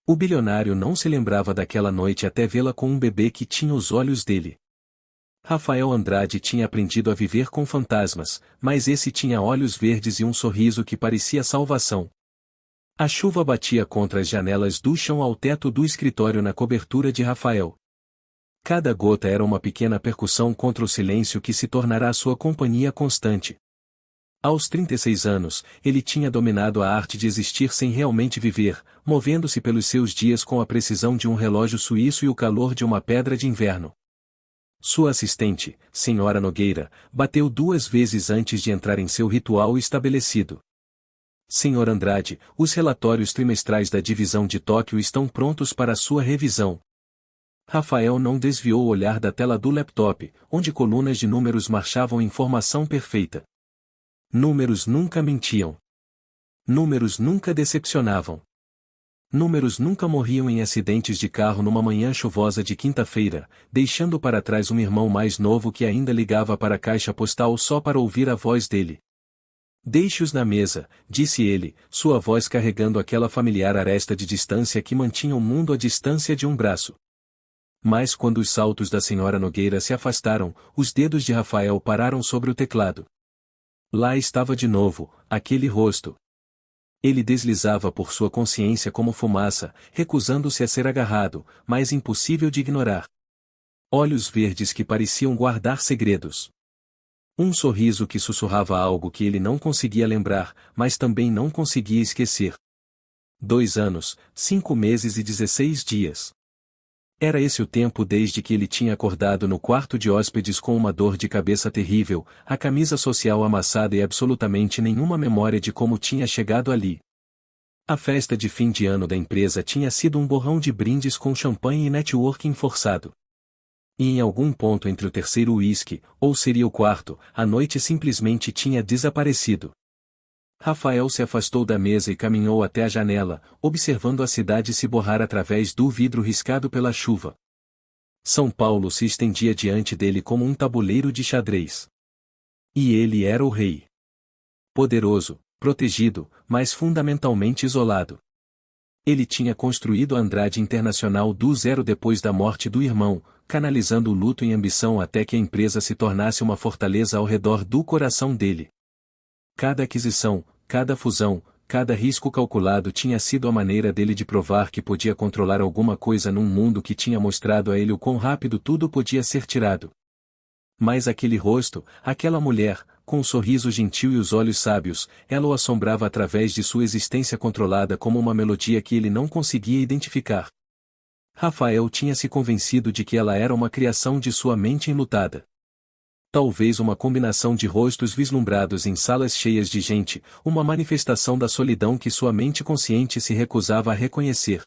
O bilionário não se lembrava daquela noite até vê-la com um bebê que tinha os olhos dele. Rafael Andrade tinha aprendido a viver com fantasmas, mas esse tinha olhos verdes e um sorriso que parecia salvação. A chuva batia contra as janelas do chão ao teto do escritório na cobertura de Rafael. Cada gota era uma pequena percussão contra o silêncio que se tornará sua companhia constante. Aos 36 anos, ele tinha dominado a arte de existir sem realmente viver, movendo-se pelos seus dias com a precisão de um relógio suíço e o calor de uma pedra de inverno. Sua assistente, Senhora Nogueira, bateu 2 vezes antes de entrar em seu ritual estabelecido. Senhor Andrade, os relatórios trimestrais da divisão de Tóquio estão prontos para sua revisão. Rafael não desviou o olhar da tela do laptop, onde colunas de números marchavam em formação perfeita. Números nunca mentiam. Números nunca decepcionavam. Números nunca morriam em acidentes de carro numa manhã chuvosa de quinta-feira, deixando para trás um irmão mais novo que ainda ligava para a caixa postal só para ouvir a voz dele. Deixe-os na mesa, disse ele, sua voz carregando aquela familiar aresta de distância que mantinha o mundo à distância de um braço. Mas quando os saltos da senhora Nogueira se afastaram, os dedos de Rafael pararam sobre o teclado. Lá estava de novo, aquele rosto. Ele deslizava por sua consciência como fumaça, recusando-se a ser agarrado, mas impossível de ignorar. Olhos verdes que pareciam guardar segredos. Um sorriso que sussurrava algo que ele não conseguia lembrar, mas também não conseguia esquecer. 2 anos, 5 meses e 16 dias. Era esse o tempo desde que ele tinha acordado no quarto de hóspedes com uma dor de cabeça terrível, a camisa social amassada e absolutamente nenhuma memória de como tinha chegado ali. A festa de fim de ano da empresa tinha sido um borrão de brindes com champanhe e networking forçado. E em algum ponto entre o terceiro uísque, ou seria o quarto, a noite simplesmente tinha desaparecido. Rafael se afastou da mesa e caminhou até a janela, observando a cidade se borrar através do vidro riscado pela chuva. São Paulo se estendia diante dele como um tabuleiro de xadrez. E ele era o rei. Poderoso, protegido, mas fundamentalmente isolado. Ele tinha construído a Andrade Internacional do zero depois da morte do irmão, canalizando o luto em ambição até que a empresa se tornasse uma fortaleza ao redor do coração dele. Cada aquisição, cada fusão, cada risco calculado tinha sido a maneira dele de provar que podia controlar alguma coisa num mundo que tinha mostrado a ele o quão rápido tudo podia ser tirado. Mas aquele rosto, aquela mulher, com o sorriso gentil e os olhos sábios, ela o assombrava através de sua existência controlada como uma melodia que ele não conseguia identificar. Rafael tinha se convencido de que ela era uma criação de sua mente enlutada. Talvez uma combinação de rostos vislumbrados em salas cheias de gente, uma manifestação da solidão que sua mente consciente se recusava a reconhecer.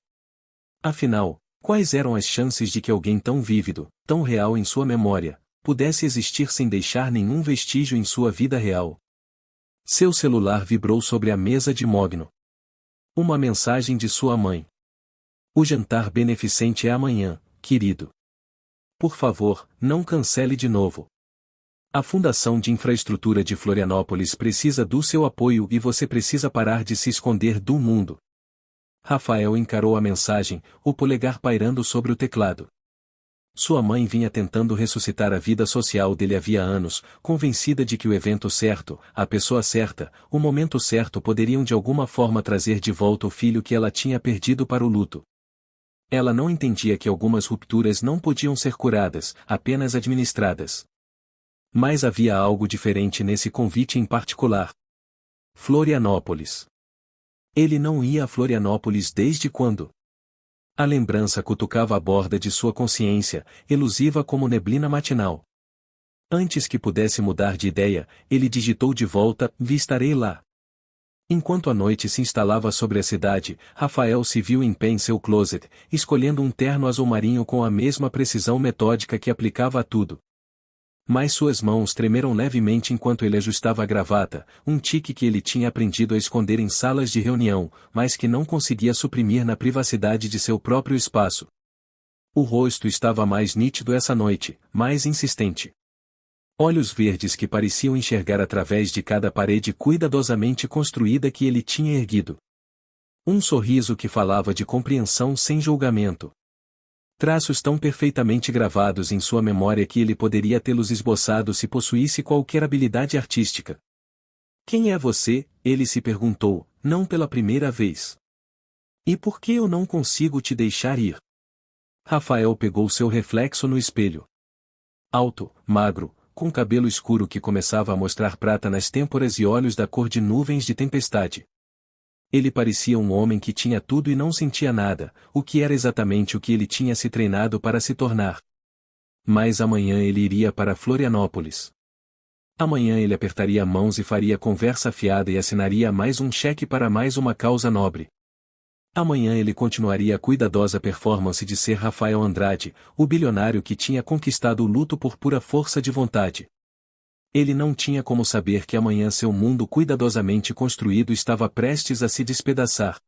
Afinal, quais eram as chances de que alguém tão vívido, tão real em sua memória, pudesse existir sem deixar nenhum vestígio em sua vida real? Seu celular vibrou sobre a mesa de Mogno. Uma mensagem de sua mãe. O jantar beneficente é amanhã, querido. Por favor, não cancele de novo. A Fundação de Infraestrutura de Florianópolis precisa do seu apoio e você precisa parar de se esconder do mundo. Rafael encarou a mensagem, o polegar pairando sobre o teclado. Sua mãe vinha tentando ressuscitar a vida social dele havia anos, convencida de que o evento certo, a pessoa certa, o momento certo poderiam de alguma forma trazer de volta o filho que ela tinha perdido para o luto. Ela não entendia que algumas rupturas não podiam ser curadas, apenas administradas. Mas havia algo diferente nesse convite em particular. Florianópolis. Ele não ia a Florianópolis desde quando? A lembrança cutucava a borda de sua consciência, elusiva como neblina matinal. Antes que pudesse mudar de ideia, ele digitou de volta: estarei lá. Enquanto a noite se instalava sobre a cidade, Rafael se viu em pé em seu closet, escolhendo um terno azul marinho com a mesma precisão metódica que aplicava a tudo. Mas suas mãos tremeram levemente enquanto ele ajustava a gravata, um tique que ele tinha aprendido a esconder em salas de reunião, mas que não conseguia suprimir na privacidade de seu próprio espaço. O rosto estava mais nítido essa noite, mais insistente. Olhos verdes que pareciam enxergar através de cada parede cuidadosamente construída que ele tinha erguido. Um sorriso que falava de compreensão sem julgamento. Traços tão perfeitamente gravados em sua memória que ele poderia tê-los esboçado se possuísse qualquer habilidade artística. Quem é você? Ele se perguntou, não pela primeira vez. E por que eu não consigo te deixar ir? Rafael pegou seu reflexo no espelho. Alto, magro, com cabelo escuro que começava a mostrar prata nas têmporas e olhos da cor de nuvens de tempestade. Ele parecia um homem que tinha tudo e não sentia nada, o que era exatamente o que ele tinha se treinado para se tornar. Mas amanhã ele iria para Florianópolis. Amanhã ele apertaria mãos e faria conversa fiada e assinaria mais um cheque para mais uma causa nobre. Amanhã ele continuaria a cuidadosa performance de ser Rafael Andrade, o bilionário que tinha conquistado o luto por pura força de vontade. Ele não tinha como saber que amanhã seu mundo cuidadosamente construído estava prestes a se despedaçar.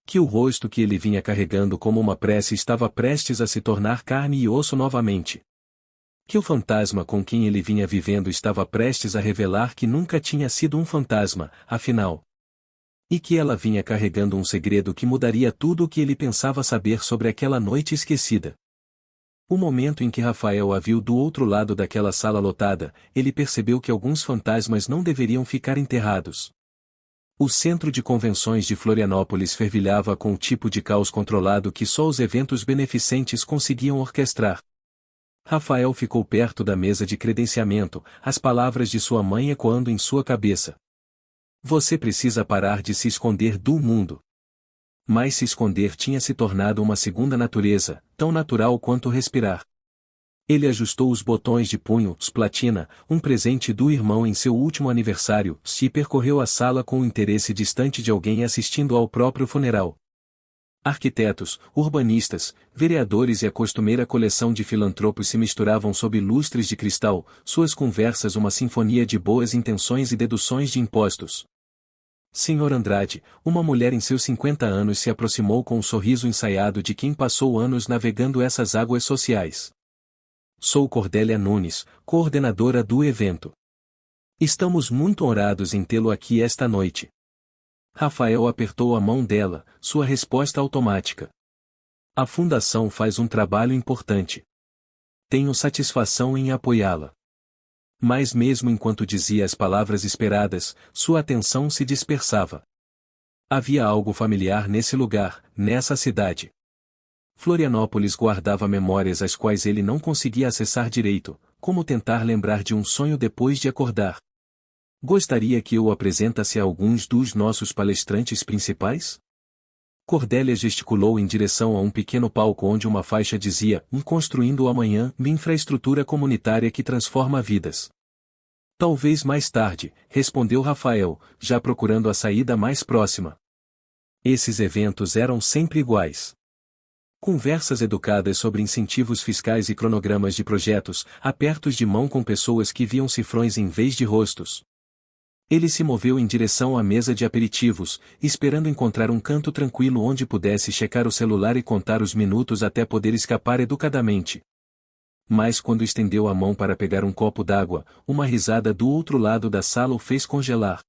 Que o rosto que ele vinha carregando como uma prece estava prestes a se tornar carne e osso novamente. Que o fantasma com quem ele vinha vivendo estava prestes a revelar que nunca tinha sido um fantasma, afinal. E que ela vinha carregando um segredo que mudaria tudo o que ele pensava saber sobre aquela noite esquecida. O momento em que Rafael a viu do outro lado daquela sala lotada, ele percebeu que alguns fantasmas não deveriam ficar enterrados. O centro de convenções de Florianópolis fervilhava com o tipo de caos controlado que só os eventos beneficentes conseguiam orquestrar. Rafael ficou perto da mesa de credenciamento, as palavras de sua mãe ecoando em sua cabeça. Você precisa parar de se esconder do mundo. Mas se esconder tinha se tornado uma segunda natureza, tão natural quanto respirar. Ele ajustou os botões de punho, platina, um presente do irmão em seu último aniversário, e percorreu a sala com o interesse distante de alguém assistindo ao próprio funeral. Arquitetos, urbanistas, vereadores e a costumeira coleção de filantropos se misturavam sob lustres de cristal, suas conversas uma sinfonia de boas intenções e deduções de impostos. Senhor Andrade, uma mulher em seus 50 anos se aproximou com um sorriso ensaiado de quem passou anos navegando essas águas sociais. Sou Cordélia Nunes, coordenadora do evento. Estamos muito honrados em tê-lo aqui esta noite. Rafael apertou a mão dela, sua resposta automática. A fundação faz um trabalho importante. Tenho satisfação em apoiá-la. Mas mesmo enquanto dizia as palavras esperadas, sua atenção se dispersava. Havia algo familiar nesse lugar, nessa cidade. Florianópolis guardava memórias às quais ele não conseguia acessar direito, como tentar lembrar de um sonho depois de acordar. Gostaria que eu o apresentasse a alguns dos nossos palestrantes principais? Cordélia gesticulou em direção a um pequeno palco onde uma faixa dizia, Construindo o Amanhã, infraestrutura comunitária que transforma vidas. Talvez mais tarde, respondeu Rafael, já procurando a saída mais próxima. Esses eventos eram sempre iguais. Conversas educadas sobre incentivos fiscais e cronogramas de projetos, apertos de mão com pessoas que viam cifrões em vez de rostos. Ele se moveu em direção à mesa de aperitivos, esperando encontrar um canto tranquilo onde pudesse checar o celular e contar os minutos até poder escapar educadamente. Mas quando estendeu a mão para pegar um copo d'água, uma risada do outro lado da sala o fez congelar.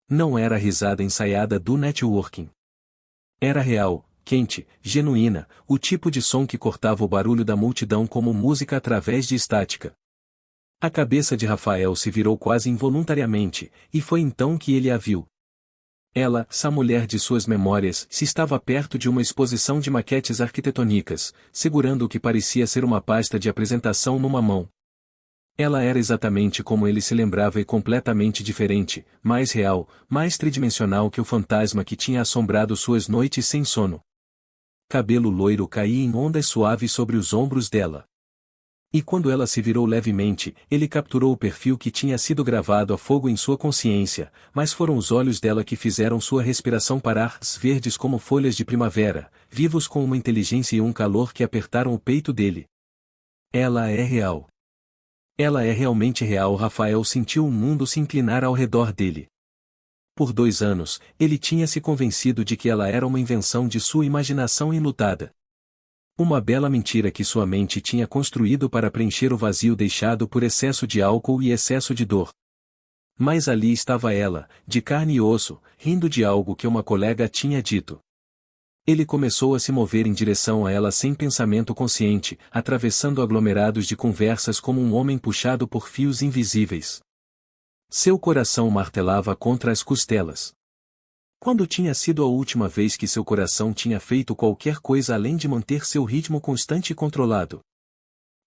Não era a risada ensaiada do networking. Era real, quente, genuína, o tipo de som que cortava o barulho da multidão como música através de estática. A cabeça de Rafael se virou quase involuntariamente, e foi então que ele a viu. Ela, essa mulher de suas memórias, se estava perto de uma exposição de maquetes arquitetônicas, segurando o que parecia ser uma pasta de apresentação numa mão. Ela era exatamente como ele se lembrava e completamente diferente, mais real, mais tridimensional que o fantasma que tinha assombrado suas noites sem sono. Cabelo loiro caía em ondas suaves sobre os ombros dela. E quando ela se virou levemente, ele capturou o perfil que tinha sido gravado a fogo em sua consciência, mas foram os olhos dela que fizeram sua respiração parar, verdes como folhas de primavera, vivos com uma inteligência e um calor que apertaram o peito dele. Ela é real. Ela é realmente real. Rafael sentiu o mundo se inclinar ao redor dele. Por 2 anos, ele tinha se convencido de que ela era uma invenção de sua imaginação enlutada. Uma bela mentira que sua mente tinha construído para preencher o vazio deixado por excesso de álcool e excesso de dor. Mas ali estava ela, de carne e osso, rindo de algo que uma colega tinha dito. Ele começou a se mover em direção a ela sem pensamento consciente, atravessando aglomerados de conversas como um homem puxado por fios invisíveis. Seu coração martelava contra as costelas. Quando tinha sido a última vez que seu coração tinha feito qualquer coisa além de manter seu ritmo constante e controlado?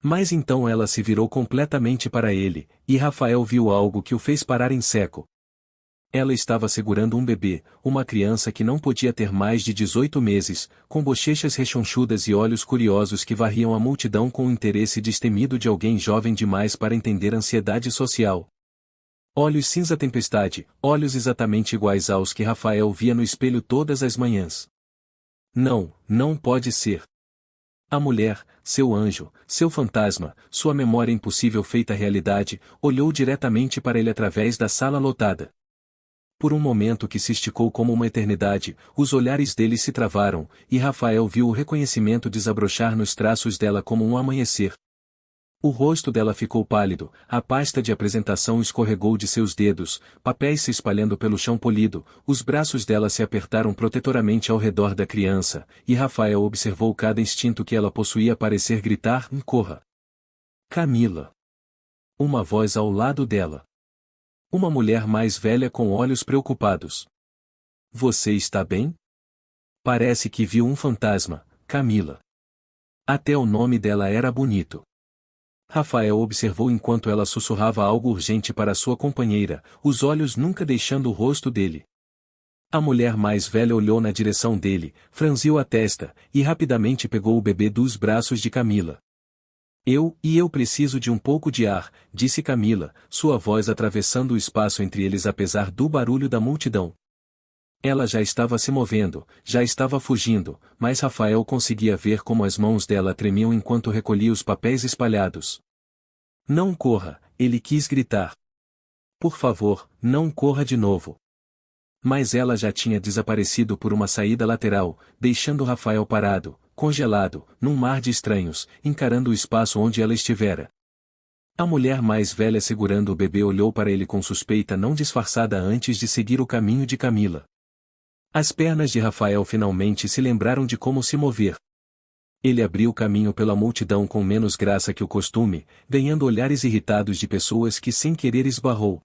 Mas então ela se virou completamente para ele, e Rafael viu algo que o fez parar em seco. Ela estava segurando um bebê, uma criança que não podia ter mais de 18 meses, com bochechas rechonchudas e olhos curiosos que varriam a multidão com o interesse destemido de alguém jovem demais para entender ansiedade social. Olhos cinza tempestade, olhos exatamente iguais aos que Rafael via no espelho todas as manhãs. Não, não pode ser. A mulher, seu anjo, seu fantasma, sua memória impossível feita realidade, olhou diretamente para ele através da sala lotada. Por um momento que se esticou como uma eternidade, os olhares deles se travaram, e Rafael viu o reconhecimento desabrochar nos traços dela como um amanhecer. O rosto dela ficou pálido, a pasta de apresentação escorregou de seus dedos, papéis se espalhando pelo chão polido, os braços dela se apertaram protetoramente ao redor da criança, e Rafael observou cada instinto que ela possuía parecer gritar: corra! Camila! Uma voz ao lado dela. Uma mulher mais velha com olhos preocupados. Você está bem? Parece que viu um fantasma, Camila. Até o nome dela era bonito. Rafael observou enquanto ela sussurrava algo urgente para sua companheira, os olhos nunca deixando o rosto dele. A mulher mais velha olhou na direção dele, franziu a testa, e rapidamente pegou o bebê dos braços de Camila. Eu preciso de um pouco de ar, disse Camila, sua voz atravessando o espaço entre eles apesar do barulho da multidão. Ela já estava se movendo, já estava fugindo, mas Rafael conseguia ver como as mãos dela tremiam enquanto recolhia os papéis espalhados. Não corra, ele quis gritar. Por favor, não corra de novo. Mas ela já tinha desaparecido por uma saída lateral, deixando Rafael parado, congelado, num mar de estranhos, encarando o espaço onde ela estivera. A mulher mais velha segurando o bebê olhou para ele com suspeita não disfarçada antes de seguir o caminho de Camila. As pernas de Rafael finalmente se lembraram de como se mover. Ele abriu caminho pela multidão com menos graça que o costume, ganhando olhares irritados de pessoas que sem querer esbarrou.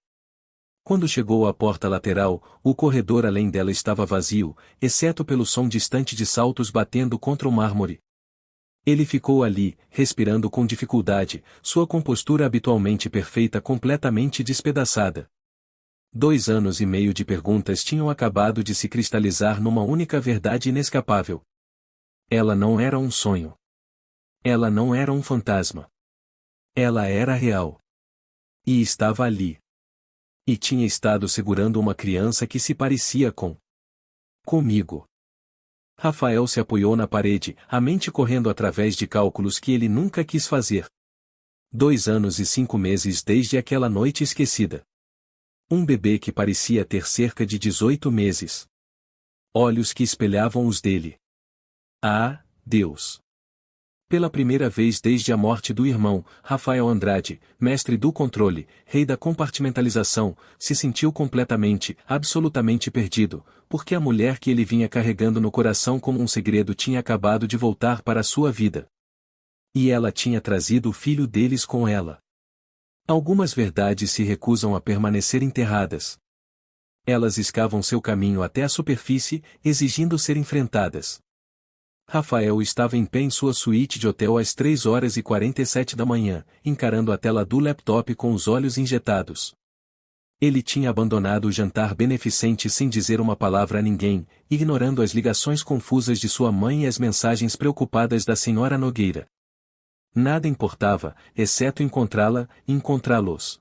Quando chegou à porta lateral, o corredor além dela estava vazio, exceto pelo som distante de saltos batendo contra o mármore. Ele ficou ali, respirando com dificuldade, sua compostura habitualmente perfeita completamente despedaçada. 2 anos e meio de perguntas tinham acabado de se cristalizar numa única verdade inescapável. Ela não era um sonho. Ela não era um fantasma. Ela era real. E estava ali. E tinha estado segurando uma criança que se parecia comigo. Rafael se apoiou na parede, a mente correndo através de cálculos que ele nunca quis fazer. 2 anos e 5 meses desde aquela noite esquecida. Um bebê que parecia ter cerca de 18 meses. Olhos que espelhavam os dele. Ah, Deus! Pela primeira vez desde a morte do irmão, Rafael Andrade, mestre do controle, rei da compartimentalização, se sentiu completamente, absolutamente perdido, porque a mulher que ele vinha carregando no coração como um segredo tinha acabado de voltar para a sua vida. E ela tinha trazido o filho deles com ela. Algumas verdades se recusam a permanecer enterradas. Elas escavam seu caminho até a superfície, exigindo ser enfrentadas. Rafael estava em pé em sua suíte de hotel às 3h47 da manhã, encarando a tela do laptop com os olhos injetados. Ele tinha abandonado o jantar beneficente sem dizer uma palavra a ninguém, ignorando as ligações confusas de sua mãe e as mensagens preocupadas da senhora Nogueira. Nada importava, exceto encontrá-los.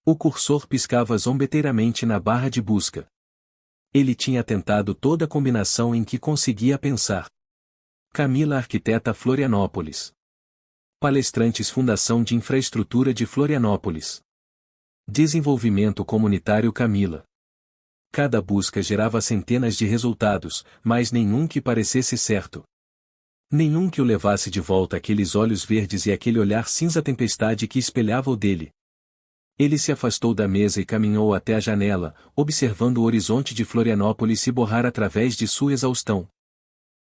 O cursor piscava zombeteiramente na barra de busca. Ele tinha tentado toda a combinação em que conseguia pensar. Camila Arquiteta Florianópolis. Palestrantes Fundação de Infraestrutura de Florianópolis. Desenvolvimento Comunitário Camila. Cada busca gerava centenas de resultados, mas nenhum que parecesse certo. Nenhum que o levasse de volta àqueles olhos verdes e aquele olhar cinza tempestade que espelhava o dele. Ele se afastou da mesa e caminhou até a janela, observando o horizonte de Florianópolis se borrar através de sua exaustão.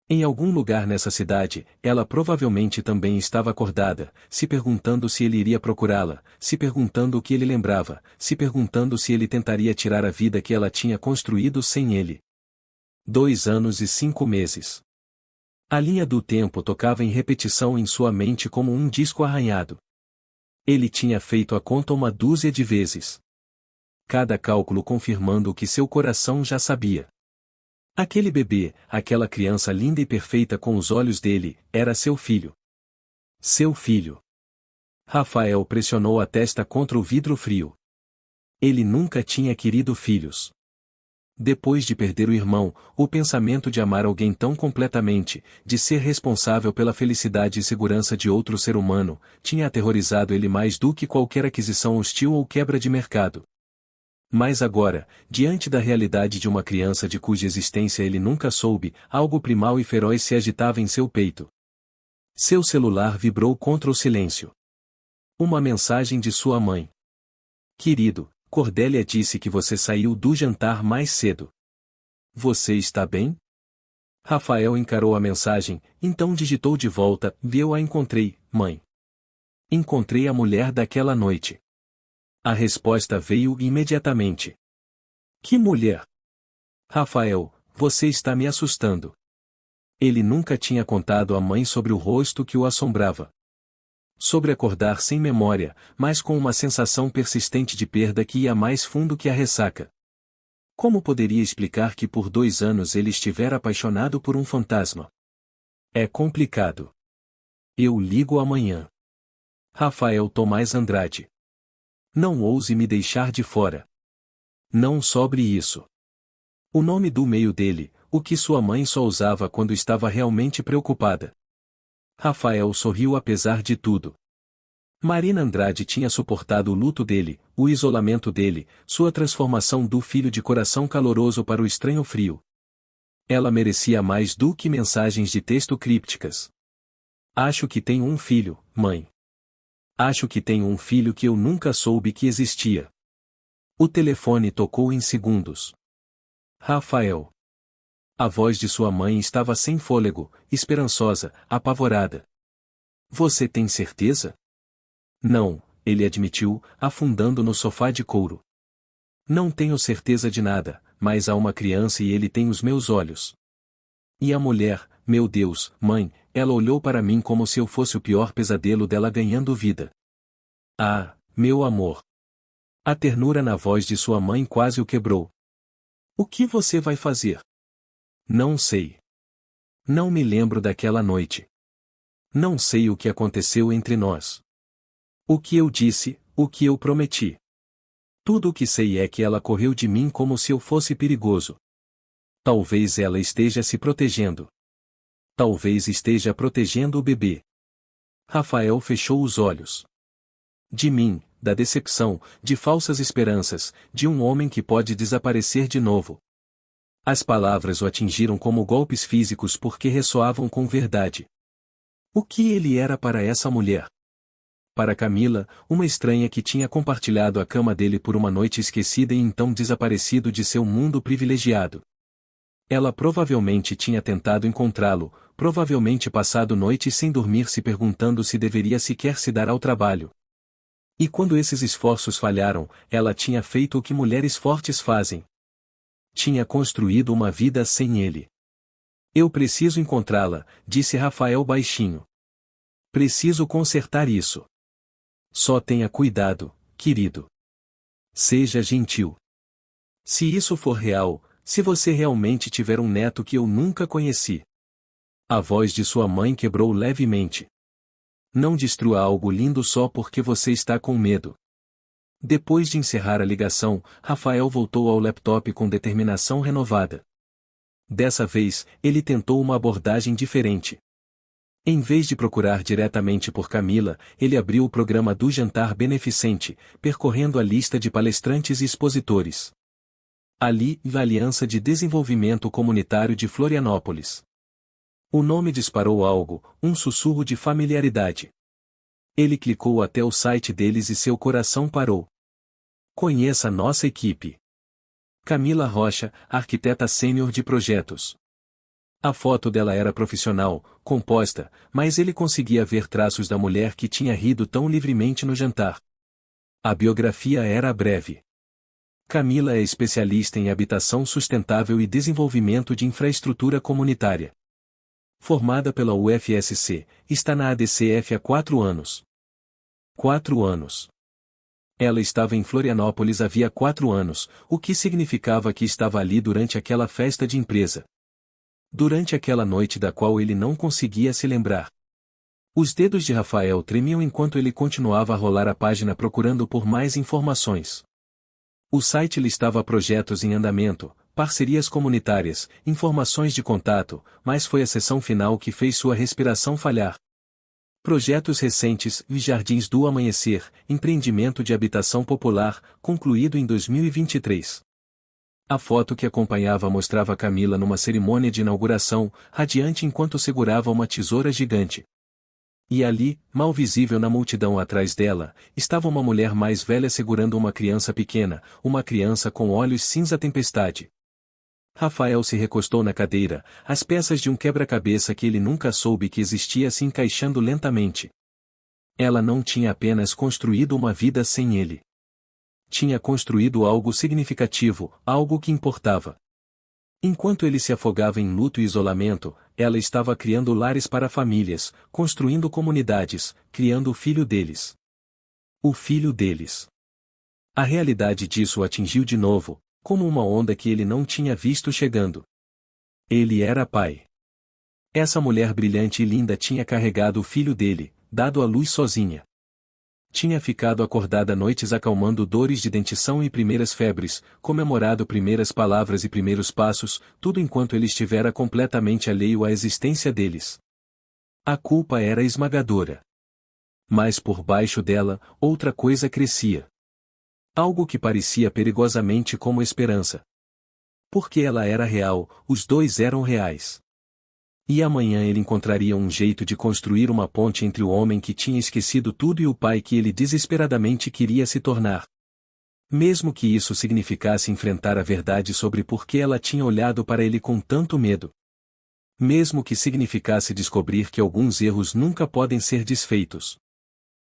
Em algum lugar nessa cidade, ela provavelmente também estava acordada, se perguntando se ele iria procurá-la, se perguntando o que ele lembrava, se perguntando se ele tentaria tirar a vida que ela tinha construído sem ele. 2 anos e 5 meses. A linha do tempo tocava em repetição em sua mente como um disco arranhado. Ele tinha feito a conta uma dúzia de vezes. Cada cálculo confirmando o que seu coração já sabia. Aquele bebê, aquela criança linda e perfeita com os olhos dele, era seu filho. Seu filho. Rafael pressionou a testa contra o vidro frio. Ele nunca tinha querido filhos. Depois de perder o irmão, o pensamento de amar alguém tão completamente, de ser responsável pela felicidade e segurança de outro ser humano, tinha aterrorizado ele mais do que qualquer aquisição hostil ou quebra de mercado. Mas agora, diante da realidade de uma criança de cuja existência ele nunca soube, algo primal e feroz se agitava em seu peito. Seu celular vibrou contra o silêncio. Uma mensagem de sua mãe. Querido, Cordélia disse que você saiu do jantar mais cedo. Você está bem? Rafael encarou a mensagem, então digitou de volta, eu a encontrei, mãe. Encontrei a mulher daquela noite. A resposta veio imediatamente. Que mulher? Rafael, você está me assustando. Ele nunca tinha contado à mãe sobre o rosto que o assombrava. Sobre acordar sem memória, mas com uma sensação persistente de perda que ia mais fundo que a ressaca. Como poderia explicar que por 2 anos ele estivera apaixonado por um fantasma? É complicado. Eu ligo amanhã. Rafael Tomás Andrade. Não ouse me deixar de fora. Não sobre isso. O nome do meio dele, o que sua mãe só usava quando estava realmente preocupada. Rafael sorriu apesar de tudo. Marina Andrade tinha suportado o luto dele, o isolamento dele, sua transformação do filho de coração caloroso para o estranho frio. Ela merecia mais do que mensagens de texto crípticas. Acho que tenho um filho, mãe. Acho que tenho um filho que eu nunca soube que existia. O telefone tocou em segundos. Rafael. A voz de sua mãe estava sem fôlego, esperançosa, apavorada. Você tem certeza? Não, ele admitiu, afundando no sofá de couro. Não tenho certeza de nada, mas há uma criança e ele tem os meus olhos. E a mulher, meu Deus, mãe, ela olhou para mim como se eu fosse o pior pesadelo dela ganhando vida. Ah, meu amor. A ternura na voz de sua mãe quase o quebrou. O que você vai fazer? Não sei. Não me lembro daquela noite. Não sei o que aconteceu entre nós. O que eu disse, o que eu prometi. Tudo o que sei é que ela correu de mim como se eu fosse perigoso. Talvez ela esteja se protegendo. Talvez esteja protegendo o bebê. Rafael fechou os olhos. De mim, da decepção, de falsas esperanças, de um homem que pode desaparecer de novo. As palavras o atingiram como golpes físicos porque ressoavam com verdade. O que ele era para essa mulher? Para Camila, uma estranha que tinha compartilhado a cama dele por uma noite esquecida e então desaparecido de seu mundo privilegiado. Ela provavelmente tinha tentado encontrá-lo, provavelmente passado noites sem dormir se perguntando se deveria sequer se dar ao trabalho. E quando esses esforços falharam, ela tinha feito o que mulheres fortes fazem. Tinha construído uma vida sem ele. Eu preciso encontrá-la, disse Rafael baixinho. Preciso consertar isso. Só tenha cuidado, querido. Seja gentil. Se isso for real, se você realmente tiver um neto que eu nunca conheci. A voz de sua mãe quebrou levemente. Não destrua algo lindo só porque você está com medo. Depois de encerrar a ligação, Rafael voltou ao laptop com determinação renovada. Dessa vez, ele tentou uma abordagem diferente. Em vez de procurar diretamente por Camila, ele abriu o programa do Jantar Beneficente, percorrendo a lista de palestrantes e expositores. Ali, a Aliança de Desenvolvimento Comunitário de Florianópolis. O nome disparou algo, um sussurro de familiaridade. Ele clicou até o site deles e seu coração parou. Conheça nossa equipe. Camila Rocha, arquiteta sênior de projetos. A foto dela era profissional, composta, mas ele conseguia ver traços da mulher que tinha rido tão livremente no jantar. A biografia era breve. Camila é especialista em habitação sustentável e desenvolvimento de infraestrutura comunitária. Formada pela UFSC, está na ADCF há 4 anos. 4 anos. Ela estava em Florianópolis havia 4 anos, o que significava que estava ali durante aquela festa de empresa. Durante aquela noite da qual ele não conseguia se lembrar. Os dedos de Rafael tremiam enquanto ele continuava a rolar a página procurando por mais informações. O site listava projetos em andamento, parcerias comunitárias, informações de contato, mas foi a seção final que fez sua respiração falhar. Projetos recentes, Jardins do Amanhecer, empreendimento de habitação popular, concluído em 2023. A foto que acompanhava mostrava Camila numa cerimônia de inauguração, radiante enquanto segurava uma tesoura gigante. E ali, mal visível na multidão atrás dela, estava uma mulher mais velha segurando uma criança pequena, uma criança com olhos cinza tempestade. Rafael se recostou na cadeira, as peças de um quebra-cabeça que ele nunca soube que existia se encaixando lentamente. Ela não tinha apenas construído uma vida sem ele. Tinha construído algo significativo, algo que importava. Enquanto ele se afogava em luto e isolamento, ela estava criando lares para famílias, construindo comunidades, criando o filho deles. O filho deles. A realidade disso o atingiu de novo, como uma onda que ele não tinha visto chegando. Ele era pai. Essa mulher brilhante e linda tinha carregado o filho dele, dado à luz sozinha. Tinha ficado acordada noites acalmando dores de dentição e primeiras febres, comemorado primeiras palavras e primeiros passos, tudo enquanto ele estivera completamente alheio à existência deles. A culpa era esmagadora. Mas por baixo dela, outra coisa crescia. Algo que parecia perigosamente como esperança. Porque ela era real, os dois eram reais. E amanhã ele encontraria um jeito de construir uma ponte entre o homem que tinha esquecido tudo e o pai que ele desesperadamente queria se tornar. Mesmo que isso significasse enfrentar a verdade sobre por que ela tinha olhado para ele com tanto medo. Mesmo que significasse descobrir que alguns erros nunca podem ser desfeitos.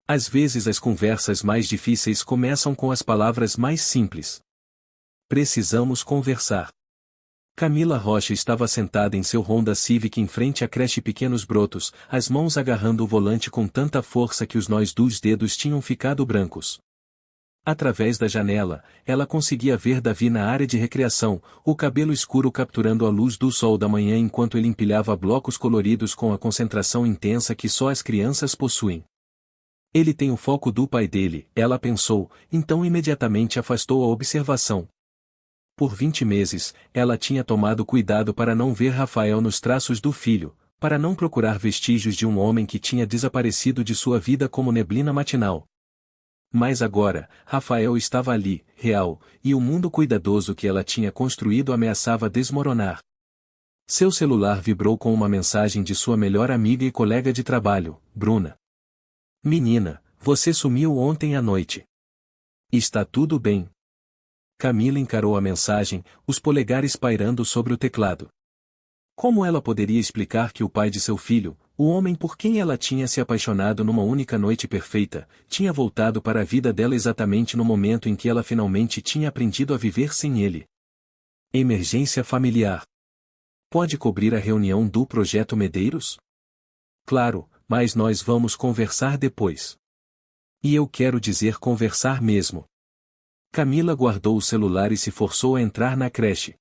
Às vezes as conversas mais difíceis começam com as palavras mais simples. Precisamos conversar. Camila Rocha estava sentada em seu Honda Civic em frente à creche Pequenos Brotos, as mãos agarrando o volante com tanta força que os nós dos dedos tinham ficado brancos. Através da janela, ela conseguia ver Davi na área de recreação, o cabelo escuro capturando a luz do sol da manhã enquanto ele empilhava blocos coloridos com a concentração intensa que só as crianças possuem. Ele tem o foco do pai dele, ela pensou, então imediatamente afastou a observação. Por 20 meses, ela tinha tomado cuidado para não ver Rafael nos traços do filho, para não procurar vestígios de um homem que tinha desaparecido de sua vida como neblina matinal. Mas agora, Rafael estava ali, real, e o mundo cuidadoso que ela tinha construído ameaçava desmoronar. Seu celular vibrou com uma mensagem de sua melhor amiga e colega de trabalho, Bruna. Menina, você sumiu ontem à noite. Está tudo bem? Camila encarou a mensagem, os polegares pairando sobre o teclado. Como ela poderia explicar que o pai de seu filho, o homem por quem ela tinha se apaixonado numa única noite perfeita, tinha voltado para a vida dela exatamente no momento em que ela finalmente tinha aprendido a viver sem ele? Emergência familiar. Pode cobrir a reunião do Projeto Medeiros? Claro, mas nós vamos conversar depois. E eu quero dizer conversar mesmo. Camila guardou o celular e se forçou a entrar na creche.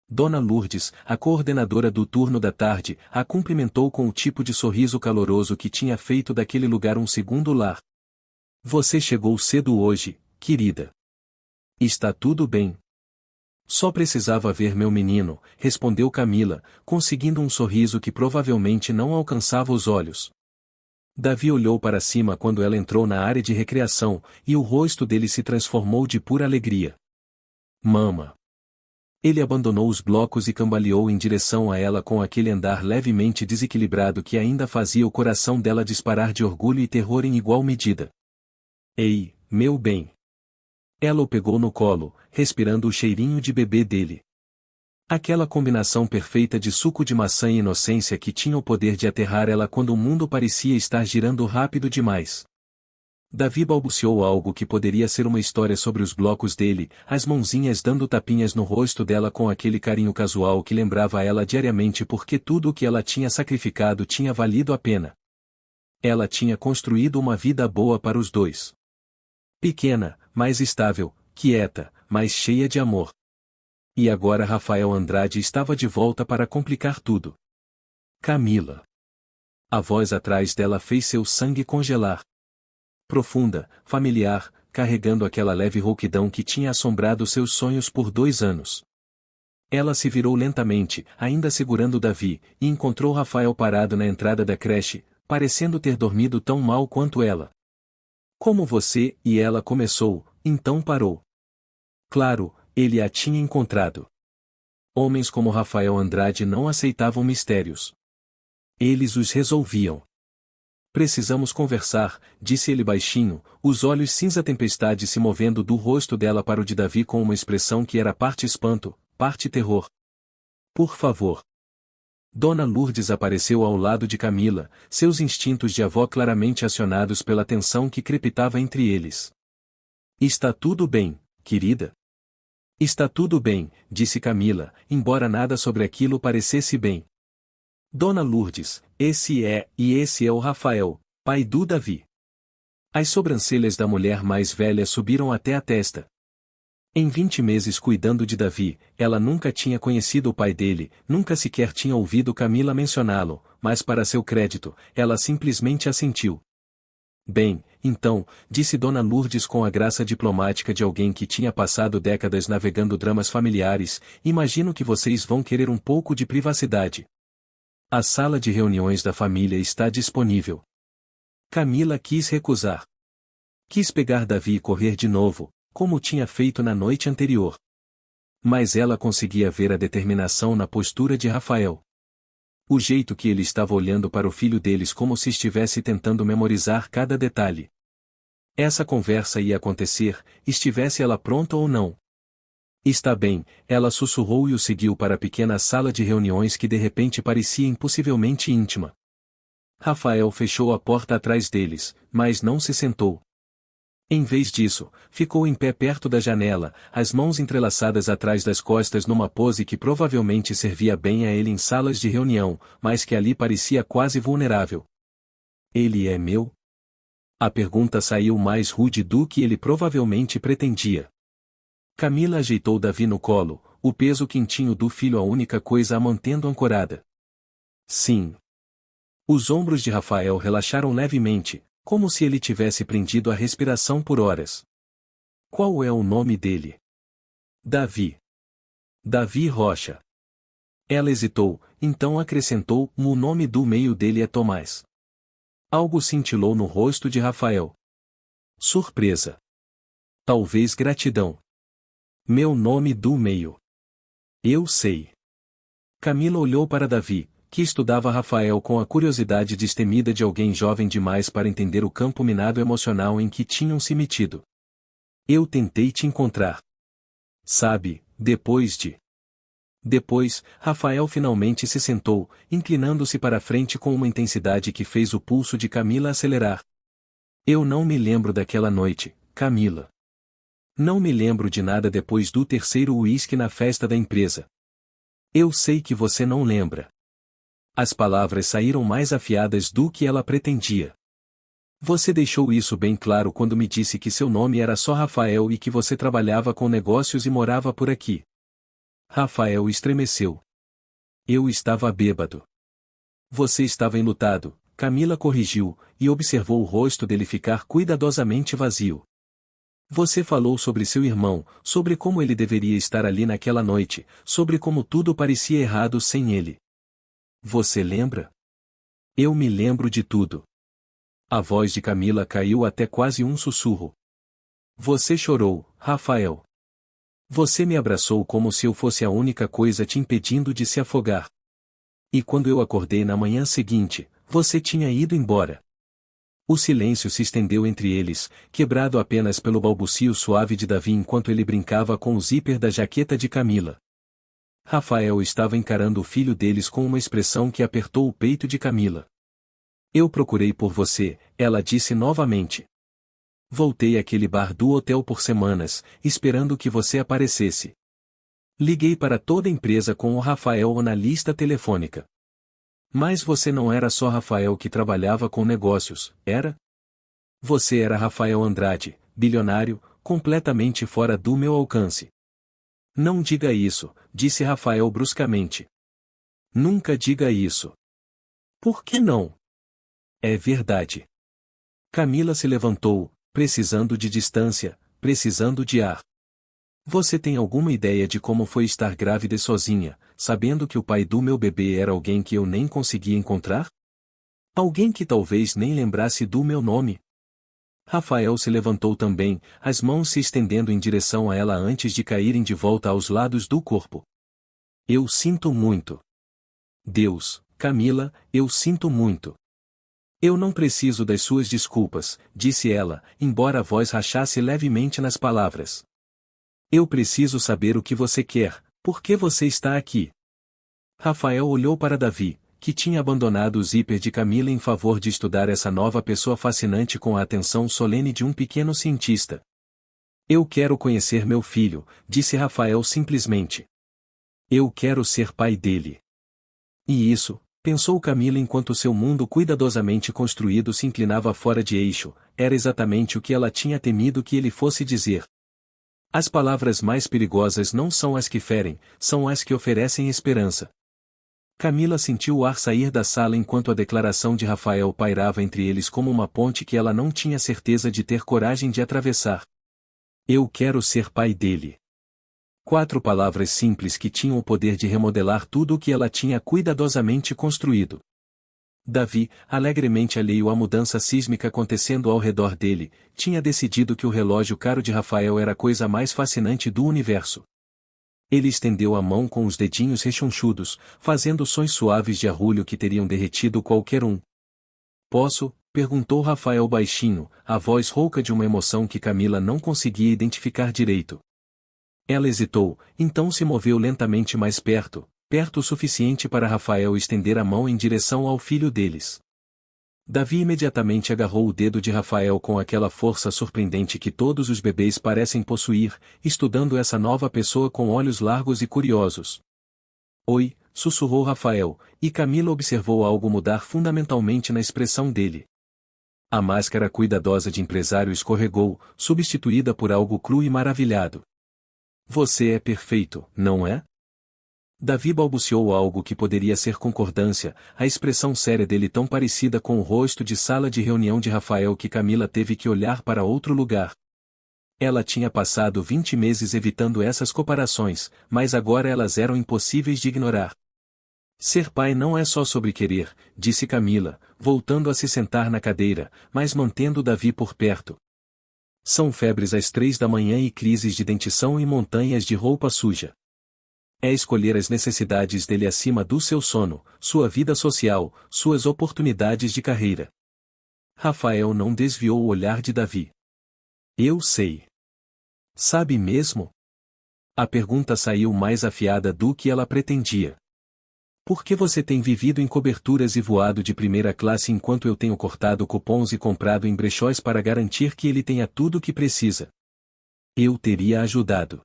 Dona Lourdes, a coordenadora do turno da tarde, a cumprimentou com o tipo de sorriso caloroso que tinha feito daquele lugar um segundo lar. Você chegou cedo hoje, querida. Está tudo bem. Só precisava ver meu menino, respondeu Camila, conseguindo um sorriso que provavelmente não alcançava os olhos. Davi olhou para cima quando ela entrou na área de recreação, e o rosto dele se transformou de pura alegria. Mama. Ele abandonou os blocos e cambaleou em direção a ela com aquele andar levemente desequilibrado que ainda fazia o coração dela disparar de orgulho e terror em igual medida. Ei, meu bem. Ela o pegou no colo, respirando o cheirinho de bebê dele. Aquela combinação perfeita de suco de maçã e inocência que tinha o poder de aterrar ela quando o mundo parecia estar girando rápido demais. Davi balbuciou algo que poderia ser uma história sobre os blocos dele, as mãozinhas dando tapinhas no rosto dela com aquele carinho casual que lembrava ela diariamente porque tudo o que ela tinha sacrificado tinha valido a pena. Ela tinha construído uma vida boa para os dois. Pequena, mais estável, quieta, mas cheia de amor. E agora Rafael Andrade estava de volta para complicar tudo. Camila. A voz atrás dela fez seu sangue congelar. Profunda, familiar, carregando aquela leve rouquidão que tinha assombrado seus sonhos por 2 anos. Ela se virou lentamente, ainda segurando Davi, e encontrou Rafael parado na entrada da creche, parecendo ter dormido tão mal quanto ela. Como você, e ela começou, então parou. Claro, ele a tinha encontrado. Homens como Rafael Andrade não aceitavam mistérios. Eles os resolviam. Precisamos conversar, disse ele baixinho, os olhos cinza-tempestade se movendo do rosto dela para o de Davi com uma expressão que era parte espanto, parte terror. Por favor. Dona Lourdes apareceu ao lado de Camila, seus instintos de avó claramente acionados pela tensão que crepitava entre eles. Está tudo bem, querida? Está tudo bem, disse Camila, embora nada sobre aquilo parecesse bem. Dona Lourdes, esse é o Rafael, pai do Davi. As sobrancelhas da mulher mais velha subiram até a testa. Em 20 meses cuidando de Davi, ela nunca tinha conhecido o pai dele, nunca sequer tinha ouvido Camila mencioná-lo, mas para seu crédito, ela simplesmente assentiu. Bem, então, disse Dona Lourdes com a graça diplomática de alguém que tinha passado décadas navegando dramas familiares, imagino que vocês vão querer um pouco de privacidade. A sala de reuniões da família está disponível. Camila quis recusar. Quis pegar Davi e correr de novo, como tinha feito na noite anterior. Mas ela conseguia ver a determinação na postura de Rafael. O jeito que ele estava olhando para o filho deles como se estivesse tentando memorizar cada detalhe. Essa conversa ia acontecer, estivesse ela pronta ou não. Está bem, ela sussurrou e o seguiu para a pequena sala de reuniões que de repente parecia impossivelmente íntima. Rafael fechou a porta atrás deles, mas não se sentou. Em vez disso, ficou em pé perto da janela, as mãos entrelaçadas atrás das costas numa pose que provavelmente servia bem a ele em salas de reunião, mas que ali parecia quase vulnerável. Ele é meu? A pergunta saiu mais rude do que ele provavelmente pretendia. Camila ajeitou Davi no colo, o peso quentinho do filho a única coisa a mantendo ancorada. Sim. Os ombros de Rafael relaxaram levemente, como se ele tivesse prendido a respiração por horas. Qual é o nome dele? Davi. Davi Rocha. Ela hesitou, então acrescentou, o nome do meio dele é Tomás. Algo cintilou no rosto de Rafael. Surpresa. Talvez gratidão. Meu nome do meio. Eu sei. Camila olhou para Davi, que estudava Rafael com a curiosidade destemida de alguém jovem demais para entender o campo minado emocional em que tinham se metido. Eu tentei te encontrar. Sabe, Depois, Rafael finalmente se sentou, inclinando-se para a frente com uma intensidade que fez o pulso de Camila acelerar. Eu não me lembro daquela noite, Camila. Não me lembro de nada depois do terceiro uísque na festa da empresa. Eu sei que você não lembra. As palavras saíram mais afiadas do que ela pretendia. Você deixou isso bem claro quando me disse que seu nome era só Rafael e que você trabalhava com negócios e morava por aqui. Rafael estremeceu. Eu estava bêbado. Você estava enlutado, Camila corrigiu, e observou o rosto dele ficar cuidadosamente vazio. Você falou sobre seu irmão, sobre como ele deveria estar ali naquela noite, sobre como tudo parecia errado sem ele. Você lembra? Eu me lembro de tudo. A voz de Camila caiu até quase um sussurro. Você chorou, Rafael. Você me abraçou como se eu fosse a única coisa te impedindo de se afogar. E quando eu acordei na manhã seguinte, você tinha ido embora. O silêncio se estendeu entre eles, quebrado apenas pelo balbucio suave de Davi enquanto ele brincava com o zíper da jaqueta de Camila. Rafael estava encarando o filho deles com uma expressão que apertou o peito de Camila. Eu procurei por você, ela disse novamente. Voltei àquele bar do hotel por semanas, esperando que você aparecesse. Liguei para toda a empresa com o Rafael na lista telefônica. Mas você não era só Rafael que trabalhava com negócios, era? Você era Rafael Andrade, bilionário, completamente fora do meu alcance. Não diga isso, disse Rafael bruscamente. Nunca diga isso. Por que não? É verdade. Camila se levantou, precisando de distância, precisando de ar. Você tem alguma ideia de como foi estar grávida e sozinha, sabendo que o pai do meu bebê era alguém que eu nem conseguia encontrar? Alguém que talvez nem lembrasse do meu nome? Rafael se levantou também, as mãos se estendendo em direção a ela antes de caírem de volta aos lados do corpo. Eu sinto muito. Deus, Camila, eu sinto muito. Eu não preciso das suas desculpas, disse ela, embora a voz rachasse levemente nas palavras. Eu preciso saber o que você quer, por que você está aqui? Rafael olhou para Davi, que tinha abandonado o zíper de Camila em favor de estudar essa nova pessoa fascinante com a atenção solene de um pequeno cientista. Eu quero conhecer meu filho, disse Rafael simplesmente. Eu quero ser pai dele. E isso, pensou Camila enquanto seu mundo cuidadosamente construído se inclinava fora de eixo, era exatamente o que ela tinha temido que ele fosse dizer. As palavras mais perigosas não são as que ferem, são as que oferecem esperança. Camila sentiu o ar sair da sala enquanto a declaração de Rafael pairava entre eles como uma ponte que ela não tinha certeza de ter coragem de atravessar. Eu quero ser pai dele. 4 palavras simples que tinham o poder de remodelar tudo o que ela tinha cuidadosamente construído. Davi, alegremente alheio à mudança sísmica acontecendo ao redor dele, tinha decidido que o relógio caro de Rafael era a coisa mais fascinante do universo. Ele estendeu a mão com os dedinhos rechonchudos, fazendo sons suaves de arrulho que teriam derretido qualquer um. Posso? Perguntou Rafael baixinho, a voz rouca de uma emoção que Camila não conseguia identificar direito. Ela hesitou, então se moveu lentamente mais perto o suficiente para Rafael estender a mão em direção ao filho deles. Davi imediatamente agarrou o dedo de Rafael com aquela força surpreendente que todos os bebês parecem possuir, estudando essa nova pessoa com olhos largos e curiosos. Oi, sussurrou Rafael, e Camila observou algo mudar fundamentalmente na expressão dele. A máscara cuidadosa de empresário escorregou, substituída por algo cru e maravilhado. Você é perfeito, não é? Davi balbuciou algo que poderia ser concordância, a expressão séria dele tão parecida com o rosto de sala de reunião de Rafael que Camila teve que olhar para outro lugar. Ela tinha passado 20 meses evitando essas comparações, mas agora elas eram impossíveis de ignorar. Ser pai não é só sobre querer, disse Camila, voltando a se sentar na cadeira, mas mantendo Davi por perto. São febres às 3 da manhã e crises de dentição e montanhas de roupa suja. É escolher as necessidades dele acima do seu sono, sua vida social, suas oportunidades de carreira. Rafael não desviou o olhar de Davi. Eu sei. Sabe mesmo? A pergunta saiu mais afiada do que ela pretendia. Por que você tem vivido em coberturas e voado de primeira classe enquanto eu tenho cortado cupons e comprado em brechós para garantir que ele tenha tudo o que precisa? Eu teria ajudado.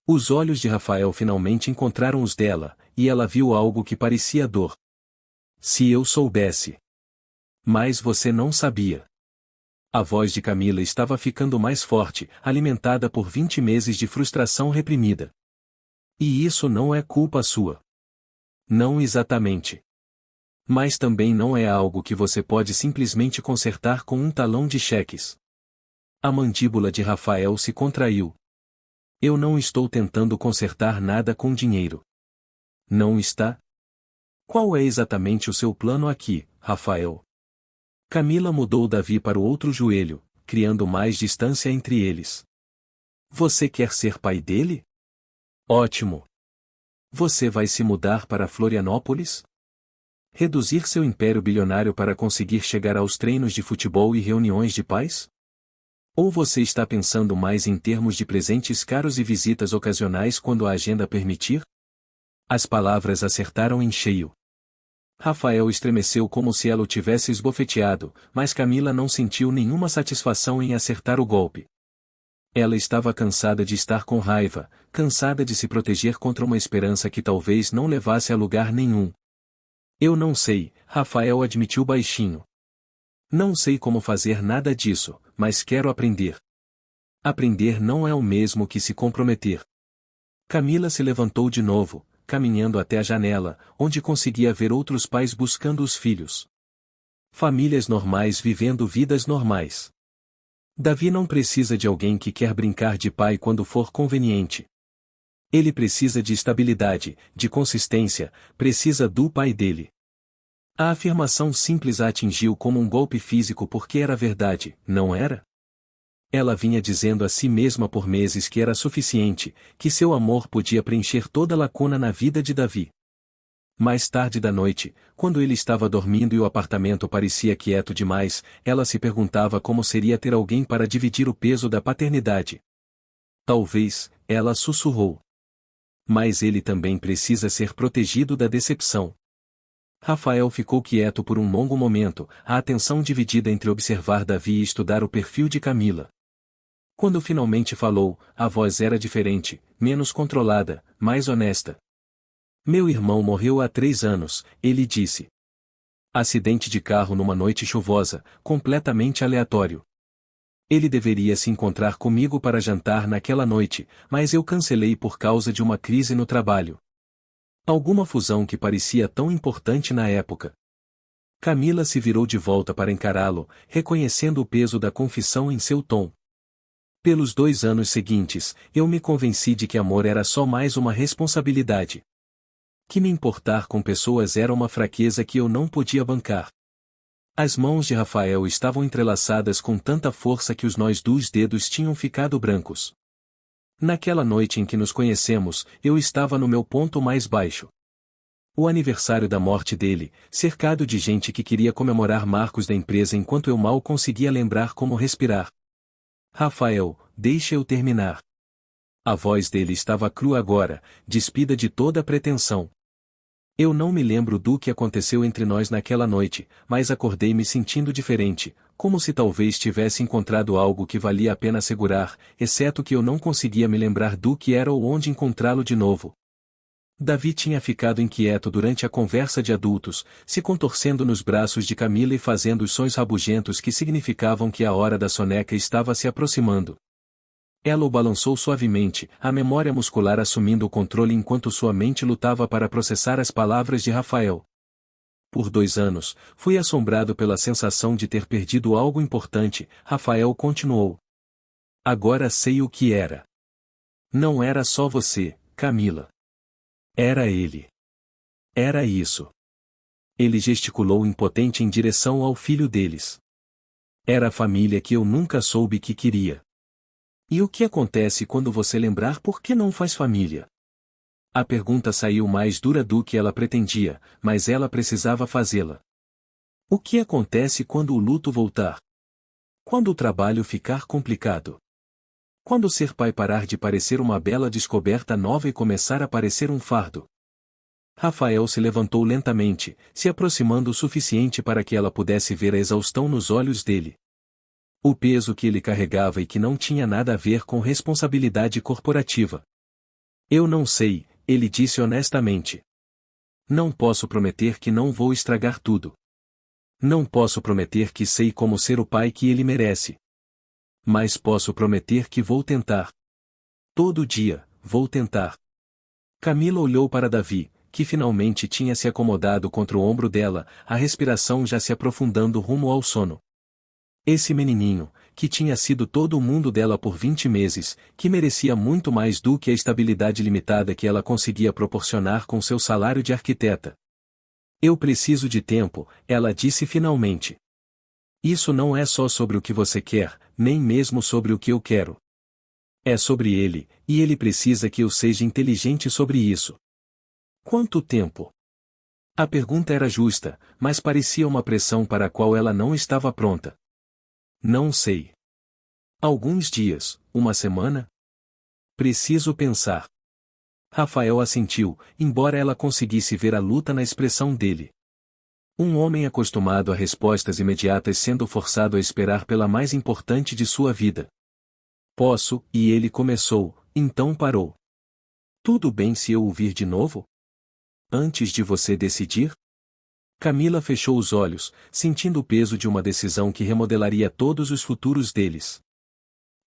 Os olhos de Rafael finalmente encontraram os dela, e ela viu algo que parecia dor. Se eu soubesse. Mas você não sabia. A voz de Camila estava ficando mais forte, alimentada por 20 meses de frustração reprimida. E isso não é culpa sua. Não exatamente. Mas também não é algo que você pode simplesmente consertar com um talão de cheques. A mandíbula de Rafael se contraiu. Eu não estou tentando consertar nada com dinheiro. Não está? Qual é exatamente o seu plano aqui, Rafael? Camila mudou Davi para o outro joelho, criando mais distância entre eles. Você quer ser pai dele? Ótimo. Você vai se mudar para Florianópolis? Reduzir seu império bilionário para conseguir chegar aos treinos de futebol e reuniões de pais? Ou você está pensando mais em termos de presentes caros e visitas ocasionais quando a agenda permitir? As palavras acertaram em cheio. Rafael estremeceu como se ela o tivesse esbofeteado, mas Camila não sentiu nenhuma satisfação em acertar o golpe. Ela estava cansada de estar com raiva, cansada de se proteger contra uma esperança que talvez não levasse a lugar nenhum. Eu não sei, Rafael admitiu baixinho. Não sei como fazer nada disso, mas quero aprender. Aprender não é o mesmo que se comprometer. Camila se levantou de novo, caminhando até a janela, onde conseguia ver outros pais buscando os filhos. Famílias normais vivendo vidas normais. Davi não precisa de alguém que quer brincar de pai quando for conveniente. Ele precisa de estabilidade, de consistência, precisa do pai dele. A afirmação simples a atingiu como um golpe físico porque era verdade, não era? Ela vinha dizendo a si mesma por meses que era suficiente, que seu amor podia preencher toda lacuna na vida de Davi. Mais tarde da noite, quando ele estava dormindo e o apartamento parecia quieto demais, ela se perguntava como seria ter alguém para dividir o peso da paternidade. Talvez, ela sussurrou. Mas ele também precisa ser protegido da decepção. Rafael ficou quieto por um longo momento, a atenção dividida entre observar Davi e estudar o perfil de Camila. Quando finalmente falou, a voz era diferente, menos controlada, mais honesta. Meu irmão morreu há 3 anos, ele disse. Acidente de carro numa noite chuvosa, completamente aleatório. Ele deveria se encontrar comigo para jantar naquela noite, mas eu cancelei por causa de uma crise no trabalho. Alguma fusão que parecia tão importante na época. Camila se virou de volta para encará-lo, reconhecendo o peso da confissão em seu tom. Pelos 2 anos seguintes, eu me convenci de que amor era só mais uma responsabilidade. Que me importar com pessoas era uma fraqueza que eu não podia bancar. As mãos de Rafael estavam entrelaçadas com tanta força que os nós dos dedos tinham ficado brancos. Naquela noite em que nos conhecemos, eu estava no meu ponto mais baixo. O aniversário da morte dele, cercado de gente que queria comemorar marcos da empresa enquanto eu mal conseguia lembrar como respirar. Rafael, deixa eu terminar. A voz dele estava crua agora, despida de toda pretensão. Eu não me lembro do que aconteceu entre nós naquela noite, mas acordei me sentindo diferente, como se talvez tivesse encontrado algo que valia a pena segurar, exceto que eu não conseguia me lembrar do que era ou onde encontrá-lo de novo. Davi tinha ficado inquieto durante a conversa de adultos, se contorcendo nos braços de Camila e fazendo os sons rabugentos que significavam que a hora da soneca estava se aproximando. Ela o balançou suavemente, a memória muscular assumindo o controle enquanto sua mente lutava para processar as palavras de Rafael. Por 2 anos, fui assombrado pela sensação de ter perdido algo importante, Rafael continuou. Agora sei o que era. Não era só você, Camila. Era ele. Era isso. Ele gesticulou impotente em direção ao filho deles. Era a família que eu nunca soube que queria. E o que acontece quando você lembrar por que não faz família? A pergunta saiu mais dura do que ela pretendia, mas ela precisava fazê-la. O que acontece quando o luto voltar? Quando o trabalho ficar complicado? Quando ser pai parar de parecer uma bela descoberta nova e começar a parecer um fardo? Rafael se levantou lentamente, se aproximando o suficiente para que ela pudesse ver a exaustão nos olhos dele. O peso que ele carregava e que não tinha nada a ver com responsabilidade corporativa. Eu não sei, ele disse honestamente. Não posso prometer que não vou estragar tudo. Não posso prometer que sei como ser o pai que ele merece. Mas posso prometer que vou tentar. Todo dia, vou tentar. Camila olhou para Davi, que finalmente tinha se acomodado contra o ombro dela, a respiração já se aprofundando rumo ao sono. Esse menininho, que tinha sido todo o mundo dela por 20 meses, que merecia muito mais do que a estabilidade limitada que ela conseguia proporcionar com seu salário de arquiteta. Eu preciso de tempo, ela disse finalmente. Isso não é só sobre o que você quer, nem mesmo sobre o que eu quero. É sobre ele, e ele precisa que eu seja inteligente sobre isso. Quanto tempo? A pergunta era justa, mas parecia uma pressão para a qual ela não estava pronta. Não sei. Alguns dias, uma semana? Preciso pensar. Rafael assentiu, embora ela conseguisse ver a luta na expressão dele. Um homem acostumado a respostas imediatas sendo forçado a esperar pela mais importante de sua vida. Posso, e ele começou, então parou. Tudo bem se eu o vir de novo? Antes de você decidir? Camila fechou os olhos, sentindo o peso de uma decisão que remodelaria todos os futuros deles.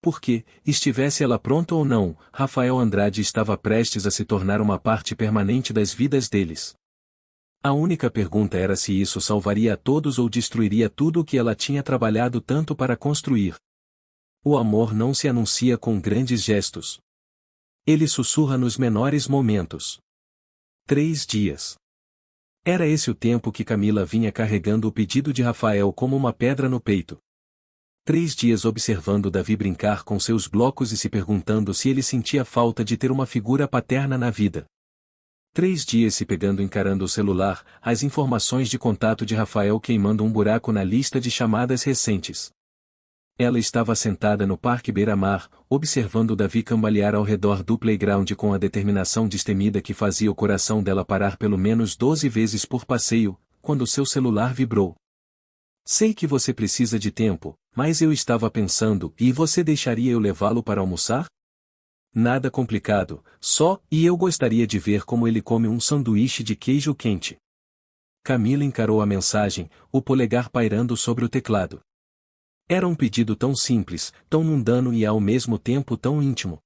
Porque, estivesse ela pronta ou não, Rafael Andrade estava prestes a se tornar uma parte permanente das vidas deles. A única pergunta era se isso salvaria a todos ou destruiria tudo o que ela tinha trabalhado tanto para construir. O amor não se anuncia com grandes gestos. Ele sussurra nos menores momentos. 3 dias. Era esse o tempo que Camila vinha carregando o pedido de Rafael como uma pedra no peito. 3 dias observando Davi brincar com seus blocos e se perguntando se ele sentia falta de ter uma figura paterna na vida. 3 dias se pegando encarando o celular, as informações de contato de Rafael queimando um buraco na lista de chamadas recentes. Ela estava sentada no parque beira-mar, observando Davi cambalear ao redor do playground com a determinação destemida que fazia o coração dela parar pelo menos 12 vezes por passeio, quando seu celular vibrou. Sei que você precisa de tempo, mas eu estava pensando, e você deixaria eu levá-lo para almoçar? Nada complicado, e eu gostaria de ver como ele come um sanduíche de queijo quente. Camila encarou a mensagem, o polegar pairando sobre o teclado. Era um pedido tão simples, tão mundano e ao mesmo tempo tão íntimo.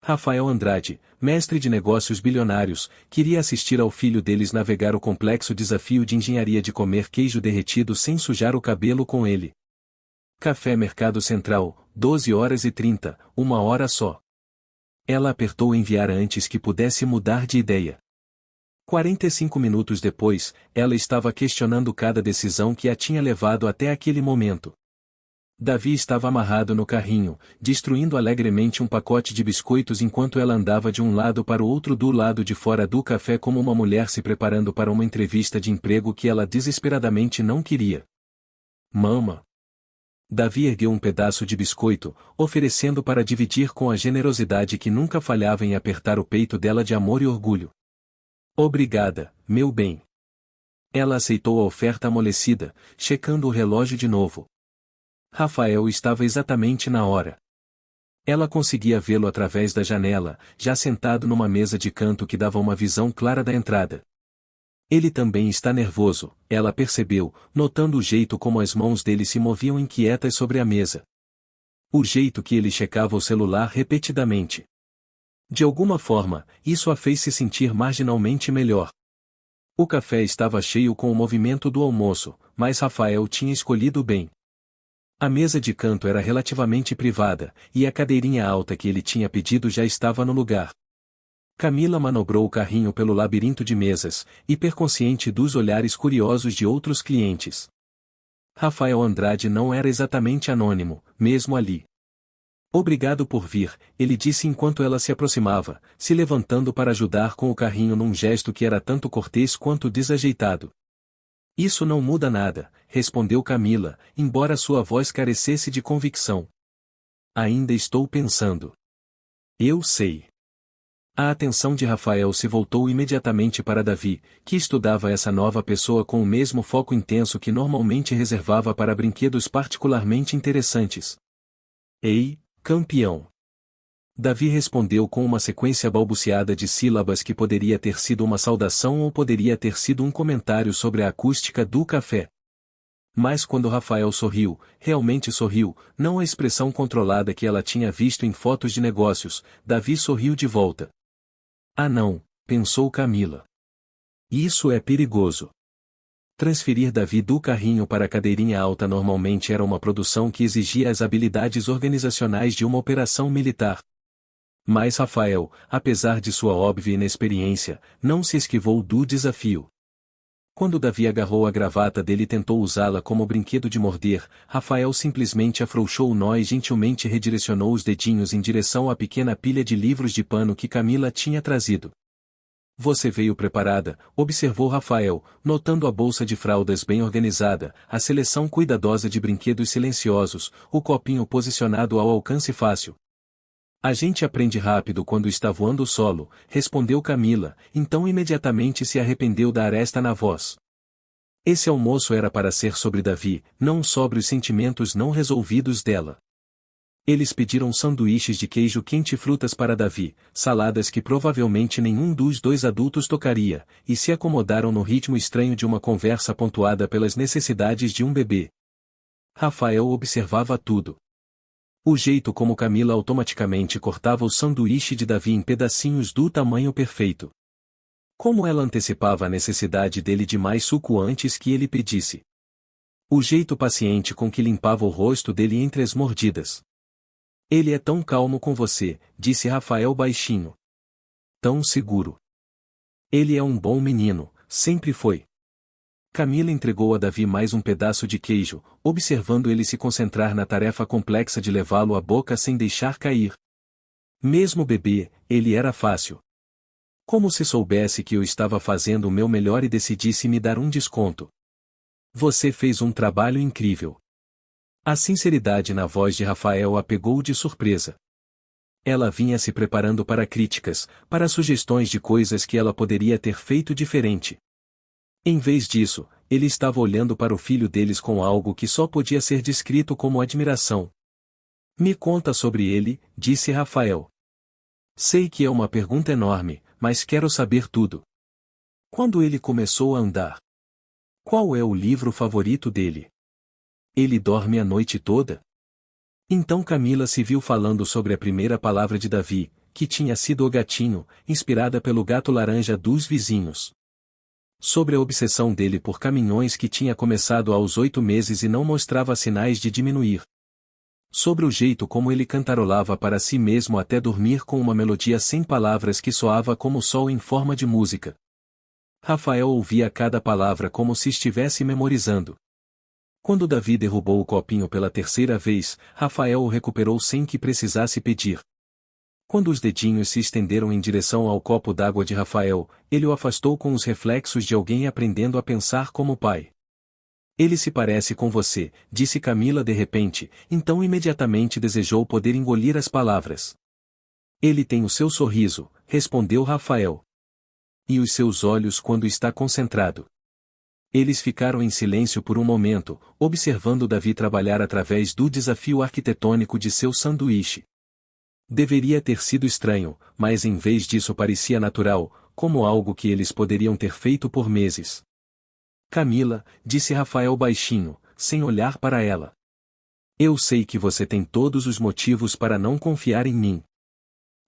Rafael Andrade, mestre de negócios bilionários, queria assistir ao filho deles navegar o complexo desafio de engenharia de comer queijo derretido sem sujar o cabelo com ele. Café Mercado Central, 12h30, 1 hora só. Ela apertou enviar antes que pudesse mudar de ideia. 45 minutos depois, ela estava questionando cada decisão que a tinha levado até aquele momento. Davi estava amarrado no carrinho, destruindo alegremente um pacote de biscoitos enquanto ela andava de um lado para o outro do lado de fora do café como uma mulher se preparando para uma entrevista de emprego que ela desesperadamente não queria. Mama. Davi ergueu um pedaço de biscoito, oferecendo para dividir com a generosidade que nunca falhava em apertar o peito dela de amor e orgulho. Obrigada, meu bem. Ela aceitou a oferta amolecida, checando o relógio de novo. Rafael estava exatamente na hora. Ela conseguia vê-lo através da janela, já sentado numa mesa de canto que dava uma visão clara da entrada. Ele também está nervoso, ela percebeu, notando o jeito como as mãos dele se moviam inquietas sobre a mesa. O jeito que ele checava o celular repetidamente. De alguma forma, isso a fez se sentir marginalmente melhor. O café estava cheio com o movimento do almoço, mas Rafael tinha escolhido bem. A mesa de canto era relativamente privada, e a cadeirinha alta que ele tinha pedido já estava no lugar. Camila manobrou o carrinho pelo labirinto de mesas, hiperconsciente dos olhares curiosos de outros clientes. Rafael Andrade não era exatamente anônimo, mesmo ali. Obrigado por vir, ele disse enquanto ela se aproximava, se levantando para ajudar com o carrinho num gesto que era tanto cortês quanto desajeitado. Isso não muda nada, respondeu Camila, embora sua voz carecesse de convicção. Ainda estou pensando. Eu sei. A atenção de Rafael se voltou imediatamente para Davi, que estudava essa nova pessoa com o mesmo foco intenso que normalmente reservava para brinquedos particularmente interessantes. Ei, campeão! Davi respondeu com uma sequência balbuciada de sílabas que poderia ter sido uma saudação ou poderia ter sido um comentário sobre a acústica do café. Mas quando Rafael sorriu, realmente sorriu, não a expressão controlada que ela tinha visto em fotos de negócios, Davi sorriu de volta. Ah não, pensou Camila. Isso é perigoso. Transferir Davi do carrinho para a cadeirinha alta normalmente era uma produção que exigia as habilidades organizacionais de uma operação militar. Mas Rafael, apesar de sua óbvia inexperiência, não se esquivou do desafio. Quando Davi agarrou a gravata dele e tentou usá-la como brinquedo de morder, Rafael simplesmente afrouxou o nó e gentilmente redirecionou os dedinhos em direção à pequena pilha de livros de pano que Camila tinha trazido. Você veio preparada, observou Rafael, notando a bolsa de fraldas bem organizada, a seleção cuidadosa de brinquedos silenciosos, o copinho posicionado ao alcance fácil. A gente aprende rápido quando está voando solo, respondeu Camila, então imediatamente se arrependeu da aresta na voz. Esse almoço era para ser sobre Davi, não sobre os sentimentos não resolvidos dela. Eles pediram sanduíches de queijo quente e frutas para Davi, saladas que provavelmente nenhum dos dois adultos tocaria, e se acomodaram no ritmo estranho de uma conversa pontuada pelas necessidades de um bebê. Rafael observava tudo. O jeito como Camila automaticamente cortava o sanduíche de Davi em pedacinhos do tamanho perfeito. Como ela antecipava a necessidade dele de mais suco antes que ele pedisse. O jeito paciente com que limpava o rosto dele entre as mordidas. Ele é tão calmo com você, disse Rafael baixinho. Tão seguro. Ele é um bom menino, sempre foi. Camila entregou a Davi mais um pedaço de queijo, observando ele se concentrar na tarefa complexa de levá-lo à boca sem deixar cair. Mesmo bebê, ele era fácil. Como se soubesse que eu estava fazendo o meu melhor e decidisse me dar um desconto. Você fez um trabalho incrível. A sinceridade na voz de Rafael a pegou de surpresa. Ela vinha se preparando para críticas, para sugestões de coisas que ela poderia ter feito diferente. Em vez disso, ele estava olhando para o filho deles com algo que só podia ser descrito como admiração. Me conta sobre ele, disse Rafael. Sei que é uma pergunta enorme, mas quero saber tudo. Quando ele começou a andar? Qual é o livro favorito dele? Ele dorme a noite toda? Então Camila se viu falando sobre a primeira palavra de Davi, que tinha sido o gatinho, inspirada pelo gato laranja dos vizinhos. Sobre a obsessão dele por caminhões que tinha começado aos 8 meses e não mostrava sinais de diminuir. Sobre o jeito como ele cantarolava para si mesmo até dormir com uma melodia sem palavras que soava como o sol em forma de música. Rafael ouvia cada palavra como se estivesse memorizando. Quando Davi derrubou o copinho pela terceira vez, Rafael o recuperou sem que precisasse pedir. Quando os dedinhos se estenderam em direção ao copo d'água de Rafael, ele o afastou com os reflexos de alguém aprendendo a pensar como pai. Ele se parece com você, disse Camila de repente, então imediatamente desejou poder engolir as palavras. Ele tem o seu sorriso, respondeu Rafael. E os seus olhos quando está concentrado. Eles ficaram em silêncio por um momento, observando Davi trabalhar através do desafio arquitetônico de seu sanduíche. Deveria ter sido estranho, mas em vez disso parecia natural, como algo que eles poderiam ter feito por meses. Camila, disse Rafael baixinho, sem olhar para ela. Eu sei que você tem todos os motivos para não confiar em mim.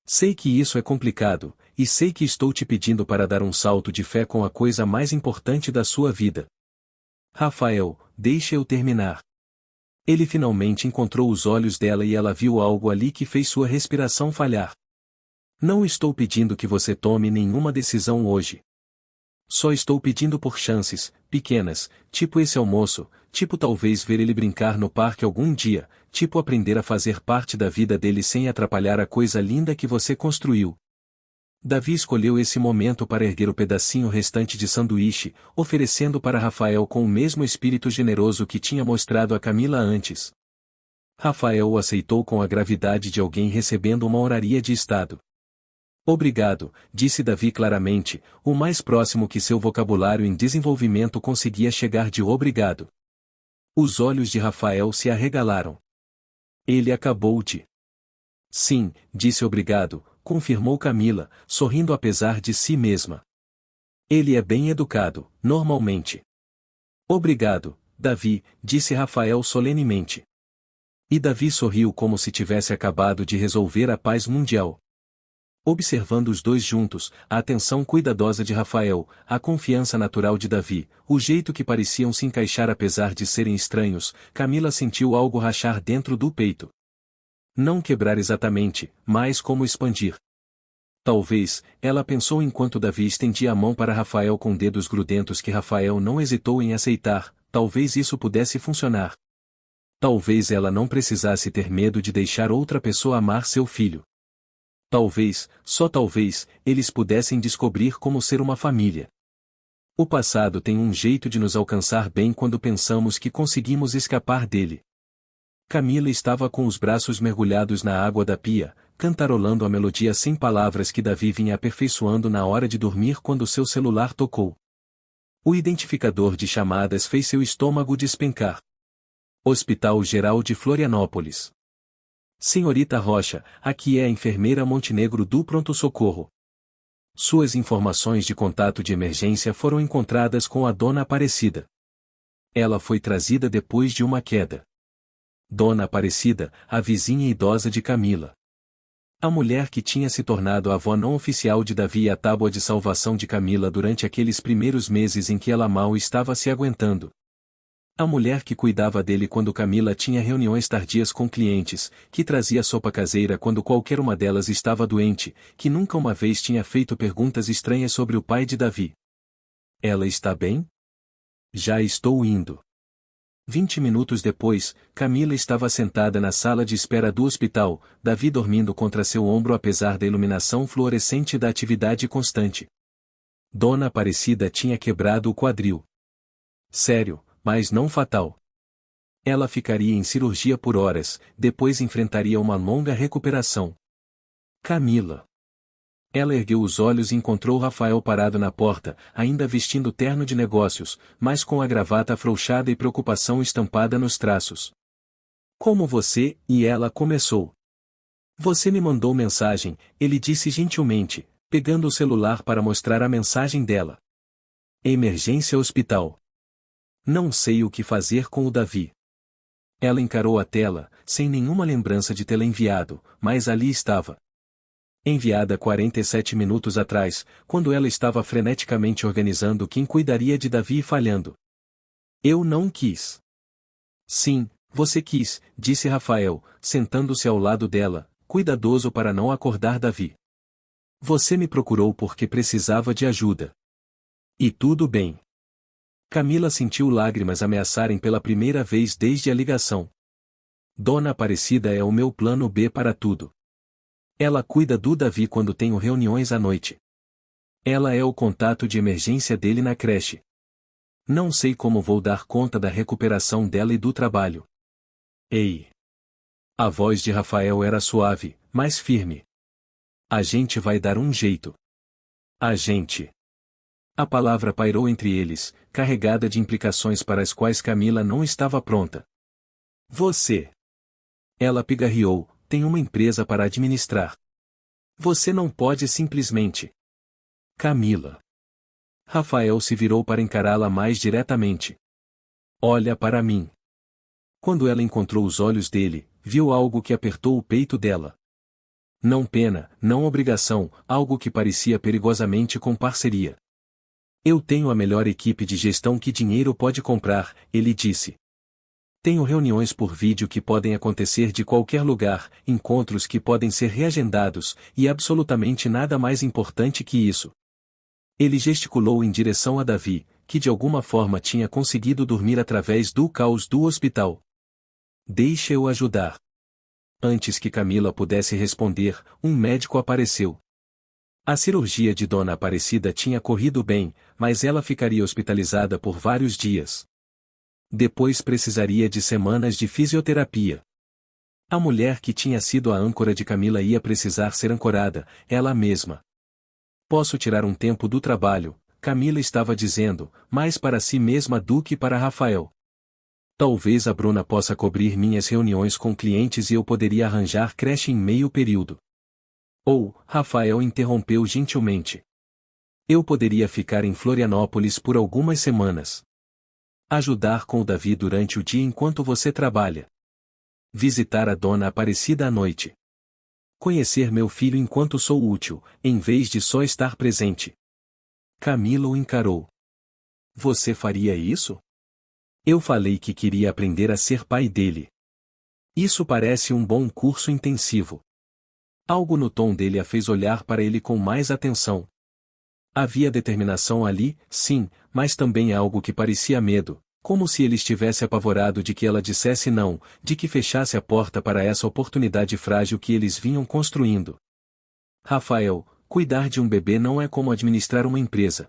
Sei que isso é complicado, e sei que estou te pedindo para dar um salto de fé com a coisa mais importante da sua vida. Rafael, deixa eu terminar. Ele finalmente encontrou os olhos dela e ela viu algo ali que fez sua respiração falhar. Não estou pedindo que você tome nenhuma decisão hoje. Só estou pedindo por chances, pequenas, tipo esse almoço, tipo talvez ver ele brincar no parque algum dia, tipo aprender a fazer parte da vida dele sem atrapalhar a coisa linda que você construiu. Davi escolheu esse momento para erguer o pedacinho restante de sanduíche, oferecendo para Rafael com o mesmo espírito generoso que tinha mostrado a Camila antes. Rafael o aceitou com a gravidade de alguém recebendo uma honraria de estado. Obrigado, disse Davi claramente, o mais próximo que seu vocabulário em desenvolvimento conseguia chegar de obrigado. Os olhos de Rafael se arregalaram. Ele acabou de... Sim, disse obrigado, confirmou Camila, sorrindo apesar de si mesma. Ele é bem educado, normalmente. Obrigado, Davi, disse Rafael solenemente. E Davi sorriu como se tivesse acabado de resolver a paz mundial. Observando os dois juntos, a atenção cuidadosa de Rafael, a confiança natural de Davi, o jeito que pareciam se encaixar apesar de serem estranhos, Camila sentiu algo rachar dentro do peito. Não quebrar exatamente, mas como expandir. Talvez, ela pensou enquanto Davi estendia a mão para Rafael com dedos grudentos que Rafael não hesitou em aceitar, talvez isso pudesse funcionar. Talvez ela não precisasse ter medo de deixar outra pessoa amar seu filho. Talvez, só talvez, eles pudessem descobrir como ser uma família. O passado tem um jeito de nos alcançar bem quando pensamos que conseguimos escapar dele. Camila estava com os braços mergulhados na água da pia, cantarolando a melodia sem palavras que Davi vinha aperfeiçoando na hora de dormir quando seu celular tocou. O identificador de chamadas fez seu estômago despencar. Hospital Geral de Florianópolis. Senhorita Rocha, aqui é a enfermeira Montenegro do Pronto-Socorro. Suas informações de contato de emergência foram encontradas com a Dona Aparecida. Ela foi trazida depois de uma queda. Dona Aparecida, a vizinha idosa de Camila. A mulher que tinha se tornado a avó não oficial de Davi e a tábua de salvação de Camila durante aqueles primeiros meses em que ela mal estava se aguentando. A mulher que cuidava dele quando Camila tinha reuniões tardias com clientes, que trazia sopa caseira quando qualquer uma delas estava doente, que nunca uma vez tinha feito perguntas estranhas sobre o pai de Davi. Ela está bem? Já estou indo. 20 minutos depois, Camila estava sentada na sala de espera do hospital, Davi dormindo contra seu ombro apesar da iluminação fluorescente da atividade constante. Dona Aparecida tinha quebrado o quadril. Sério, mas não fatal. Ela ficaria em cirurgia por horas, depois enfrentaria uma longa recuperação. Camila. Ela ergueu os olhos e encontrou Rafael parado na porta, ainda vestindo terno de negócios, mas com a gravata afrouxada e preocupação estampada nos traços. Como você, e ela começou. Você me mandou mensagem, ele disse gentilmente, pegando o celular para mostrar a mensagem dela. Emergência hospital. Não sei o que fazer com o Davi. Ela encarou a tela, sem nenhuma lembrança de tê-la enviado, mas ali estava. Enviada 47 minutos atrás, quando ela estava freneticamente organizando quem cuidaria de Davi e falhando. Eu não quis. Sim, você quis, disse Rafael, sentando-se ao lado dela, cuidadoso para não acordar Davi. Você me procurou porque precisava de ajuda. E tudo bem. Camila sentiu lágrimas ameaçarem pela primeira vez desde a ligação. Dona Aparecida é o meu plano B para tudo. Ela cuida do Davi quando tenho reuniões à noite. Ela é o contato de emergência dele na creche. Não sei como vou dar conta da recuperação dela e do trabalho. Ei! A voz de Rafael era suave, mas firme. A gente vai dar um jeito. A gente. A palavra pairou entre eles, carregada de implicações para as quais Camila não estava pronta. Você. Ela pigarreou, tem uma empresa para administrar. Você não pode simplesmente. Camila. Rafael se virou para encará-la mais diretamente. Olha para mim. Quando ela encontrou os olhos dele, viu algo que apertou o peito dela. Não pena, não obrigação, algo que parecia perigosamente com parceria. Eu tenho a melhor equipe de gestão que dinheiro pode comprar, ele disse. Tenho reuniões por vídeo que podem acontecer de qualquer lugar, encontros que podem ser reagendados, e absolutamente nada mais importante que isso. Ele gesticulou em direção a Davi, que de alguma forma tinha conseguido dormir através do caos do hospital. Deixa-eu ajudar. Antes que Camila pudesse responder, um médico apareceu. A cirurgia de Dona Aparecida tinha corrido bem, mas ela ficaria hospitalizada por vários dias. Depois precisaria de semanas de fisioterapia. A mulher que tinha sido a âncora de Camila ia precisar ser ancorada, ela mesma. Posso tirar um tempo do trabalho, Camila estava dizendo, mais para si mesma do que para Rafael. Talvez a Bruna possa cobrir minhas reuniões com clientes e eu poderia arranjar creche em meio período. Ou, Rafael interrompeu gentilmente. Eu poderia ficar em Florianópolis por algumas semanas. Ajudar com o Davi durante o dia enquanto você trabalha. Visitar a Dona Aparecida à noite. Conhecer meu filho enquanto sou útil, em vez de só estar presente. Camila o encarou. Você faria isso? Eu falei que queria aprender a ser pai dele. Isso parece um bom curso intensivo. Algo no tom dele a fez olhar para ele com mais atenção. Havia determinação ali, sim, mas também algo que parecia medo, como se ele estivesse apavorado de que ela dissesse não, de que fechasse a porta para essa oportunidade frágil que eles vinham construindo. Rafael, cuidar de um bebê não é como administrar uma empresa.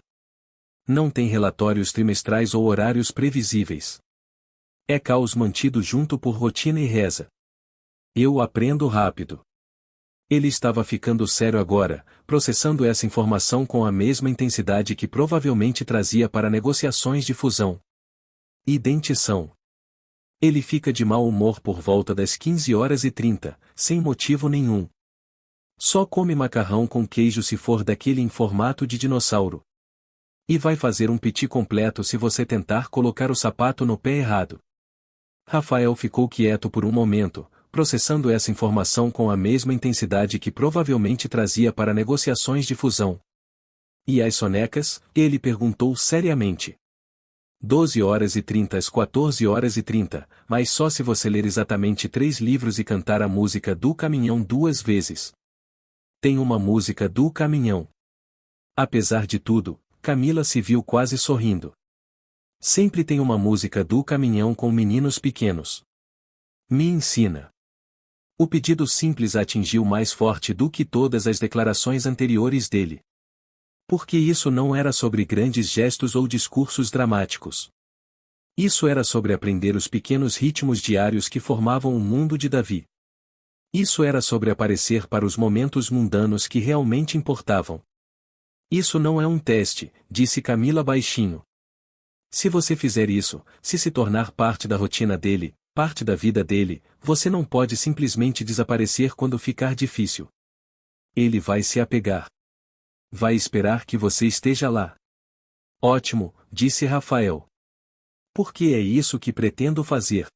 Não tem relatórios trimestrais ou horários previsíveis. É caos mantido junto por rotina e reza. Eu aprendo rápido. Ele estava ficando sério agora, processando essa informação com a mesma intensidade que provavelmente trazia para negociações de fusão e dentição. Ele fica de mau humor por volta das 15h30, sem motivo nenhum. Só come macarrão com queijo se for daquele em formato de dinossauro. E vai fazer um piti completo se você tentar colocar o sapato no pé errado. Rafael ficou quieto por um momento, processando essa informação com a mesma intensidade que provavelmente trazia para negociações de fusão. E as sonecas? Ele perguntou seriamente. 12h30 às 14h30, mas só se você ler exatamente 3 livros e cantar a música do caminhão 2 vezes. Tem uma música do caminhão. Apesar de tudo, Camila se viu quase sorrindo. Sempre tem uma música do caminhão com meninos pequenos. Me ensina. O pedido simples atingiu mais forte do que todas as declarações anteriores dele. Porque isso não era sobre grandes gestos ou discursos dramáticos. Isso era sobre aprender os pequenos ritmos diários que formavam o mundo de Davi. Isso era sobre aparecer para os momentos mundanos que realmente importavam. Isso não é um teste, disse Camila baixinho. Se você fizer isso, se tornar parte da rotina dele, parte da vida dele, você não pode simplesmente desaparecer quando ficar difícil. Ele vai se apegar. Vai esperar que você esteja lá. Ótimo, disse Rafael. Porque é isso que pretendo fazer.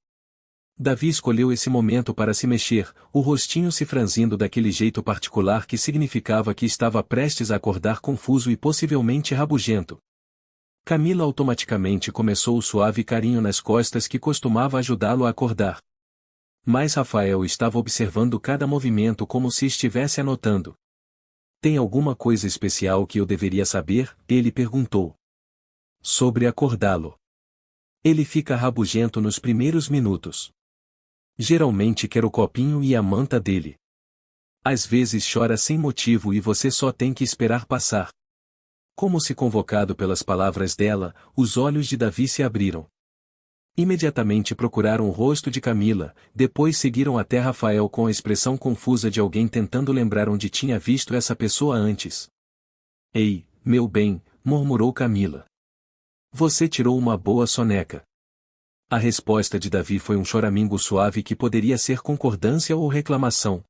Davi escolheu esse momento para se mexer, o rostinho se franzindo daquele jeito particular que significava que estava prestes a acordar confuso e possivelmente rabugento. Camila automaticamente começou o suave carinho nas costas que costumava ajudá-lo a acordar. Mas Rafael estava observando cada movimento como se estivesse anotando. Tem alguma coisa especial que eu deveria saber? Ele perguntou. Sobre acordá-lo. Ele fica rabugento nos primeiros minutos. Geralmente quer o copinho e a manta dele. Às vezes chora sem motivo e você só tem que esperar passar. Como se convocado pelas palavras dela, os olhos de Davi se abriram. Imediatamente procuraram o rosto de Camila, depois seguiram até Rafael com a expressão confusa de alguém tentando lembrar onde tinha visto essa pessoa antes. Ei, meu bem, murmurou Camila. Você tirou uma boa soneca. A resposta de Davi foi um choramingo suave que poderia ser concordância ou reclamação.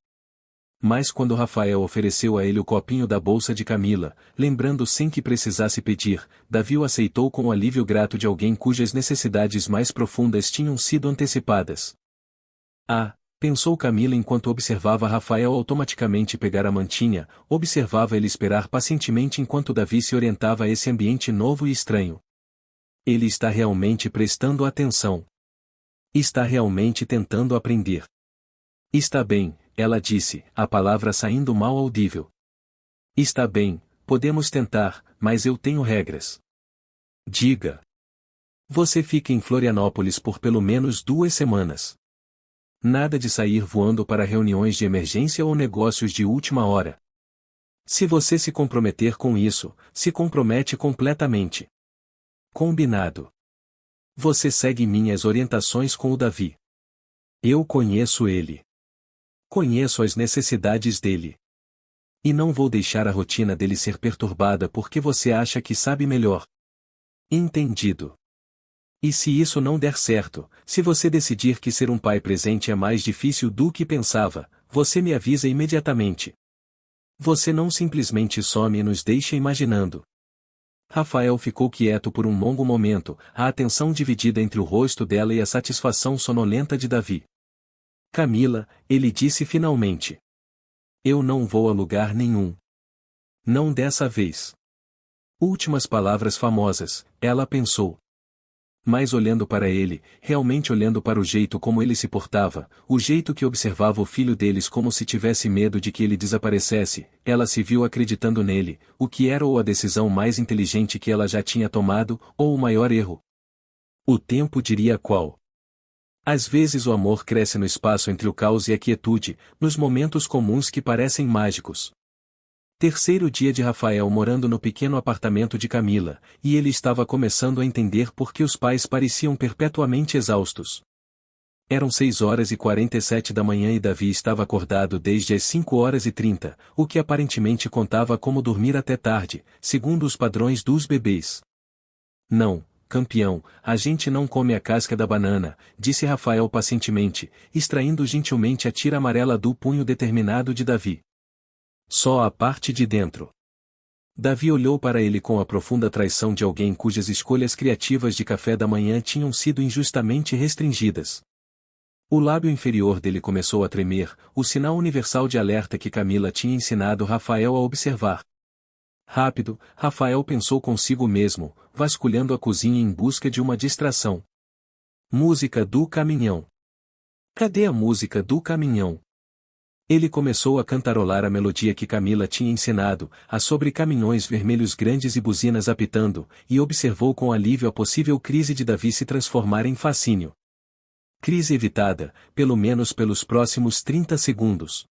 Mas quando Rafael ofereceu a ele o copinho da bolsa de Camila, lembrando sem que precisasse pedir, Davi o aceitou com o alívio grato de alguém cujas necessidades mais profundas tinham sido antecipadas. Ah, pensou Camila enquanto observava Rafael automaticamente pegar a mantinha, observava ele esperar pacientemente enquanto Davi se orientava a esse ambiente novo e estranho. Ele está realmente prestando atenção. Está realmente tentando aprender. Está bem, ela disse, a palavra saindo mal audível. Está bem, podemos tentar, mas eu tenho regras. Diga. Você fica em Florianópolis por pelo menos 2 semanas. Nada de sair voando para reuniões de emergência ou negócios de última hora. Se você se comprometer com isso, se compromete completamente. Combinado. Você segue minhas orientações com o Davi. Eu conheço ele. Conheço as necessidades dele. E não vou deixar a rotina dele ser perturbada porque você acha que sabe melhor. Entendido. E se isso não der certo, se você decidir que ser um pai presente é mais difícil do que pensava, você me avisa imediatamente. Você não simplesmente some e nos deixa imaginando. Rafael ficou quieto por um longo momento, a atenção dividida entre o rosto dela e a satisfação sonolenta de Davi. Camila, ele disse finalmente. Eu não vou a lugar nenhum. Não dessa vez. Últimas palavras famosas, ela pensou. Mas olhando para ele, realmente olhando para o jeito como ele se portava, o jeito que observava o filho deles como se tivesse medo de que ele desaparecesse, ela se viu acreditando nele, o que era ou a decisão mais inteligente que ela já tinha tomado, ou o maior erro. O tempo diria qual. Às vezes o amor cresce no espaço entre o caos e a quietude, nos momentos comuns que parecem mágicos. Terceiro dia de Rafael morando no pequeno apartamento de Camila, e ele estava começando a entender por que os pais pareciam perpetuamente exaustos. Eram 6h47 da manhã e Davi estava acordado desde as 5h30, o que aparentemente contava como dormir até tarde, segundo os padrões dos bebês. Não, campeão, a gente não come a casca da banana, disse Rafael pacientemente, extraindo gentilmente a tira amarela do punho determinado de Davi. Só a parte de dentro. Davi olhou para ele com a profunda traição de alguém cujas escolhas criativas de café da manhã tinham sido injustamente restringidas. O lábio inferior dele começou a tremer, o sinal universal de alerta que Camila tinha ensinado Rafael a observar. Rápido, Rafael pensou consigo mesmo, vasculhando a cozinha em busca de uma distração. Música do caminhão. Cadê a música do caminhão? Ele começou a cantarolar a melodia que Camila tinha ensinado, a sobre caminhões vermelhos grandes e buzinas apitando, e observou com alívio a possível crise de Davi se transformar em fascínio. Crise evitada, pelo menos pelos próximos 30 segundos.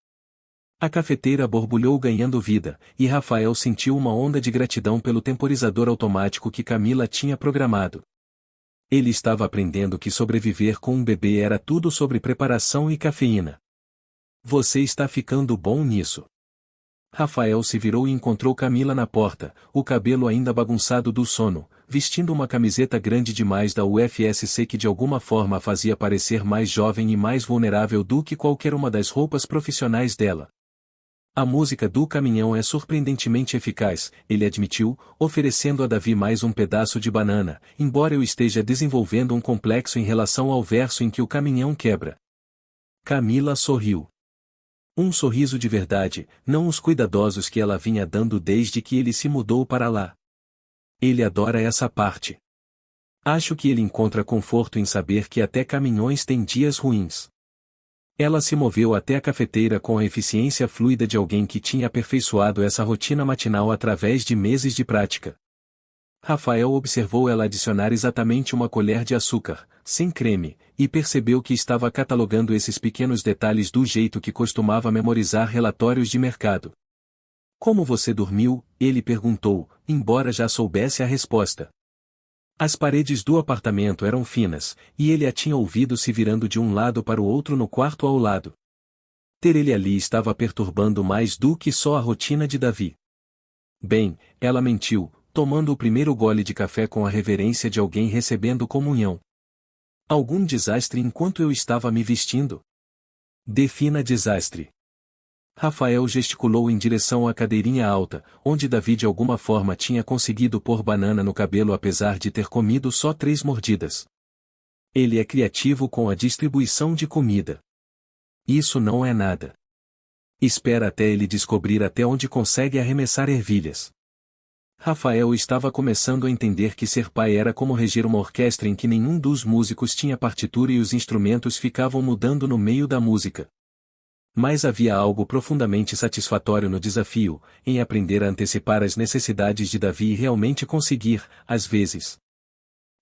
A cafeteira borbulhou ganhando vida, e Rafael sentiu uma onda de gratidão pelo temporizador automático que Camila tinha programado. Ele estava aprendendo que sobreviver com um bebê era tudo sobre preparação e cafeína. Você está ficando bom nisso. Rafael se virou e encontrou Camila na porta, o cabelo ainda bagunçado do sono, vestindo uma camiseta grande demais da UFSC que de alguma forma a fazia parecer mais jovem e mais vulnerável do que qualquer uma das roupas profissionais dela. A música do caminhão é surpreendentemente eficaz, ele admitiu, oferecendo a Davi mais um pedaço de banana, embora eu esteja desenvolvendo um complexo em relação ao verso em que o caminhão quebra. Camila sorriu. Um sorriso de verdade, não os cuidadosos que ela vinha dando desde que ele se mudou para lá. Ele adora essa parte. Acho que ele encontra conforto em saber que até caminhões têm dias ruins. Ela se moveu até a cafeteira com a eficiência fluida de alguém que tinha aperfeiçoado essa rotina matinal através de meses de prática. Rafael observou ela adicionar exatamente uma colher de açúcar, sem creme, e percebeu que estava catalogando esses pequenos detalhes do jeito que costumava memorizar relatórios de mercado. Como você dormiu? Ele perguntou, embora já soubesse a resposta. As paredes do apartamento eram finas, e ele a tinha ouvido se virando de um lado para o outro no quarto ao lado. Ter ele ali estava perturbando mais do que só a rotina de Davi. Bem, ela mentiu, tomando o primeiro gole de café com a reverência de alguém recebendo comunhão. Algum desastre enquanto eu estava me vestindo? Defina desastre. Rafael gesticulou em direção à cadeirinha alta, onde Davi de alguma forma tinha conseguido pôr banana no cabelo apesar de ter comido só 3 mordidas. Ele é criativo com a distribuição de comida. Isso não é nada. Espera até ele descobrir até onde consegue arremessar ervilhas. Rafael estava começando a entender que ser pai era como reger uma orquestra em que nenhum dos músicos tinha partitura e os instrumentos ficavam mudando no meio da música. Mas havia algo profundamente satisfatório no desafio, em aprender a antecipar as necessidades de Davi e realmente conseguir, às vezes.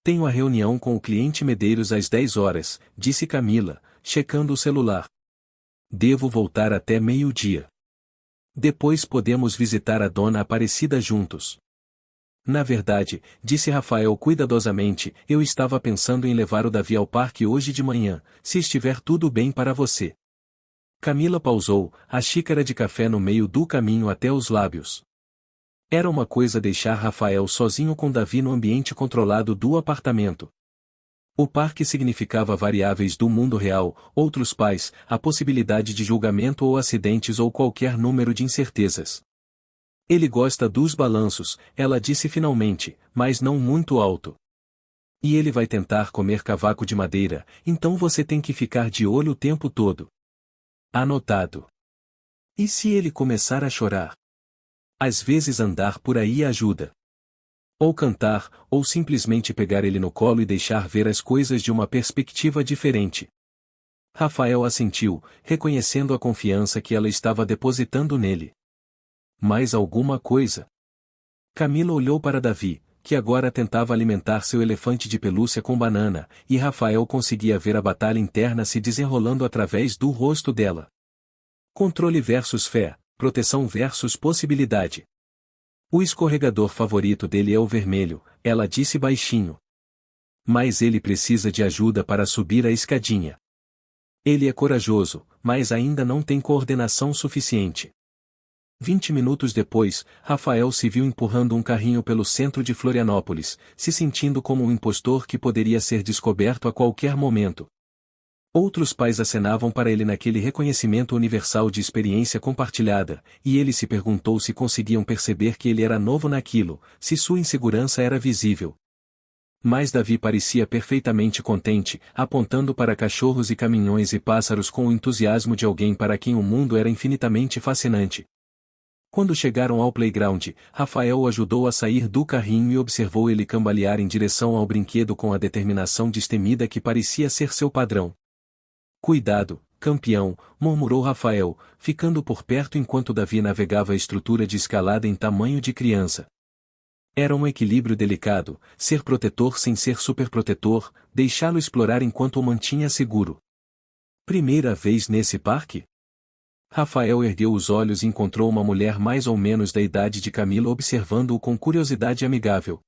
Tenho a reunião com o cliente Medeiros às 10 horas, disse Camila, checando o celular. Devo voltar até meio-dia. Depois podemos visitar a Dona Aparecida juntos. Na verdade, disse Rafael cuidadosamente, eu estava pensando em levar o Davi ao parque hoje de manhã, se estiver tudo bem para você. Camila pausou, a xícara de café no meio do caminho até os lábios. Era uma coisa deixar Rafael sozinho com Davi no ambiente controlado do apartamento. O parque significava variáveis do mundo real, outros pais, a possibilidade de julgamento ou acidentes ou qualquer número de incertezas. Ele gosta dos balanços, ela disse finalmente, mas não muito alto. E ele vai tentar comer cavaco de madeira, então você tem que ficar de olho o tempo todo. Anotado. E se ele começar a chorar? Às vezes andar por aí ajuda. Ou cantar, ou simplesmente pegar ele no colo e deixar ver as coisas de uma perspectiva diferente. Rafael assentiu, reconhecendo a confiança que ela estava depositando nele. Mais alguma coisa? Camila olhou para Davi, que agora tentava alimentar seu elefante de pelúcia com banana, e Rafael conseguia ver a batalha interna se desenrolando através do rosto dela. Controle versus fé, proteção versus possibilidade. O escorregador favorito dele é o vermelho, ela disse baixinho. Mas ele precisa de ajuda para subir a escadinha. Ele é corajoso, mas ainda não tem coordenação suficiente. 20 minutos depois, Rafael se viu empurrando um carrinho pelo centro de Florianópolis, se sentindo como um impostor que poderia ser descoberto a qualquer momento. Outros pais acenavam para ele naquele reconhecimento universal de experiência compartilhada, e ele se perguntou se conseguiam perceber que ele era novo naquilo, se sua insegurança era visível. Mas Davi parecia perfeitamente contente, apontando para cachorros e caminhões e pássaros com o entusiasmo de alguém para quem o mundo era infinitamente fascinante. Quando chegaram ao playground, Rafael o ajudou a sair do carrinho e observou ele cambalear em direção ao brinquedo com a determinação destemida que parecia ser seu padrão. Cuidado, campeão, murmurou Rafael, ficando por perto enquanto Davi navegava a estrutura de escalada em tamanho de criança. Era um equilíbrio delicado, ser protetor sem ser superprotetor, deixá-lo explorar enquanto o mantinha seguro. Primeira vez nesse parque? Rafael ergueu os olhos e encontrou uma mulher mais ou menos da idade de Camila observando-o com curiosidade amigável.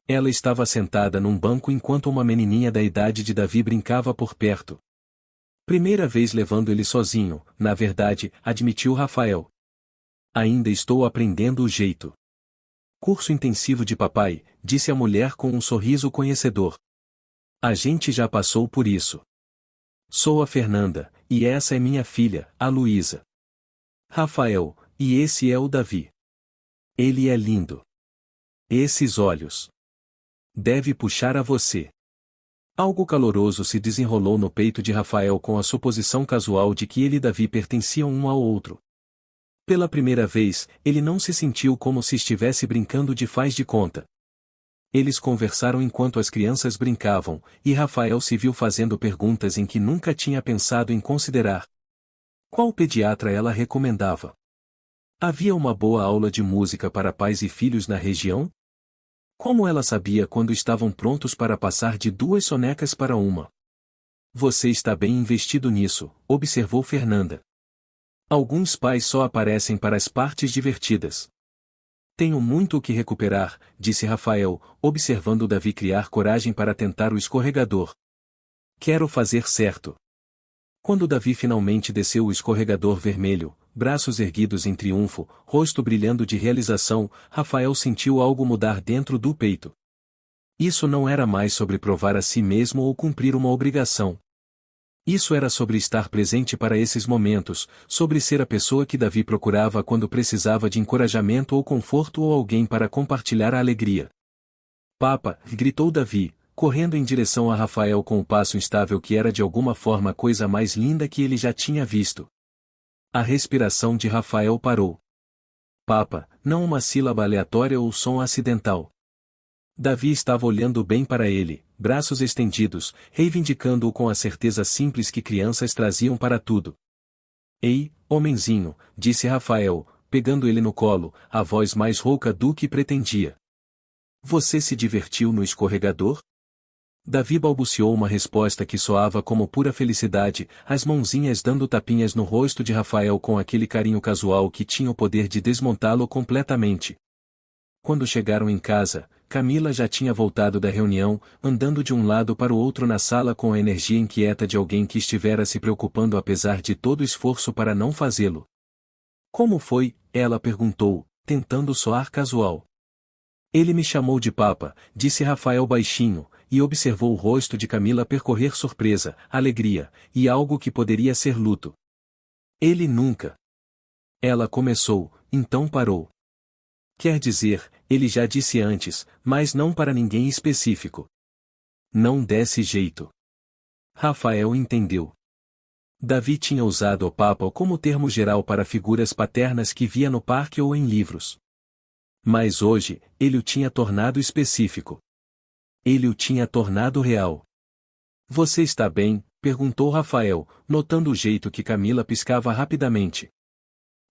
Ela estava sentada num banco enquanto uma menininha da idade de Davi brincava por perto. Primeira vez levando ele sozinho, na verdade, admitiu Rafael. Ainda estou aprendendo o jeito. Curso intensivo de papai, disse a mulher com um sorriso conhecedor. A gente já passou por isso. Sou a Fernanda, e essa é minha filha, a Luísa. Rafael, e esse é o Davi. Ele é lindo. Esses olhos. Deve puxar a você. Algo caloroso se desenrolou no peito de Rafael com a suposição casual de que ele e Davi pertenciam um ao outro. Pela primeira vez, ele não se sentiu como se estivesse brincando de faz de conta. Eles conversaram enquanto as crianças brincavam, e Rafael se viu fazendo perguntas em que nunca tinha pensado em considerar. Qual pediatra ela recomendava? Havia uma boa aula de música para pais e filhos na região? Como ela sabia quando estavam prontos para passar de 2 sonecas para uma? Você está bem investido nisso, observou Fernanda. Alguns pais só aparecem para as partes divertidas. Tenho muito o que recuperar, disse Rafael, observando Davi criar coragem para tentar o escorregador. Quero fazer certo. Quando Davi finalmente desceu o escorregador vermelho, braços erguidos em triunfo, rosto brilhando de realização, Rafael sentiu algo mudar dentro do peito. Isso não era mais sobre provar a si mesmo ou cumprir uma obrigação. Isso era sobre estar presente para esses momentos, sobre ser a pessoa que Davi procurava quando precisava de encorajamento ou conforto ou alguém para compartilhar a alegria. Papa, gritou Davi, correndo em direção a Rafael com o passo instável que era de alguma forma a coisa mais linda que ele já tinha visto. A respiração de Rafael parou. Papa, não uma sílaba aleatória ou som acidental. Davi estava olhando bem para ele, braços estendidos, reivindicando-o com a certeza simples que crianças traziam para tudo. Ei, homenzinho, disse Rafael, pegando ele no colo, a voz mais rouca do que pretendia. Você se divertiu no escorregador? Davi balbuciou uma resposta que soava como pura felicidade, as mãozinhas dando tapinhas no rosto de Rafael com aquele carinho casual que tinha o poder de desmontá-lo completamente. Quando chegaram em casa, Camila já tinha voltado da reunião, andando de um lado para o outro na sala com a energia inquieta de alguém que estivera se preocupando apesar de todo o esforço para não fazê-lo. Como foi? Ela perguntou, tentando soar casual. Ele me chamou de Papa, disse Rafael baixinho, e observou o rosto de Camila percorrer surpresa, alegria, e algo que poderia ser luto. Ele nunca. Ela começou, então parou. Quer dizer, ele já disse antes, mas não para ninguém específico. Não desse jeito. Rafael entendeu. Davi tinha usado o Papa como termo geral para figuras paternas que via no parque ou em livros. Mas hoje, ele o tinha tornado específico. Ele o tinha tornado real. Você está bem? Perguntou Rafael, notando o jeito que Camila piscava rapidamente.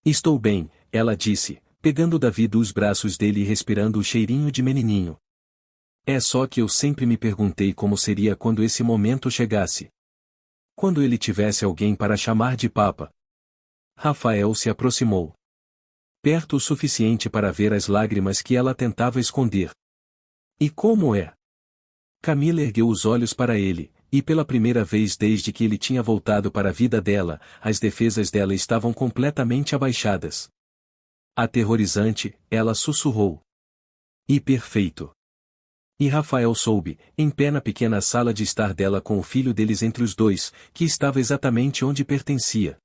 Estou bem, ela disse, pegando Davi dos braços dele e respirando o cheirinho de menininho. É só que eu sempre me perguntei como seria quando esse momento chegasse. Quando ele tivesse alguém para chamar de Papa. Rafael se aproximou. perto o suficiente para ver as lágrimas que ela tentava esconder. E como é? Camila ergueu os olhos para ele, e pela primeira vez desde que ele tinha voltado para a vida dela, as defesas dela estavam completamente abaixadas. Aterrorizante, ela sussurrou. E perfeito. E Rafael soube, em pé na pequena sala de estar dela com o filho deles entre os dois, que estava exatamente onde pertencia.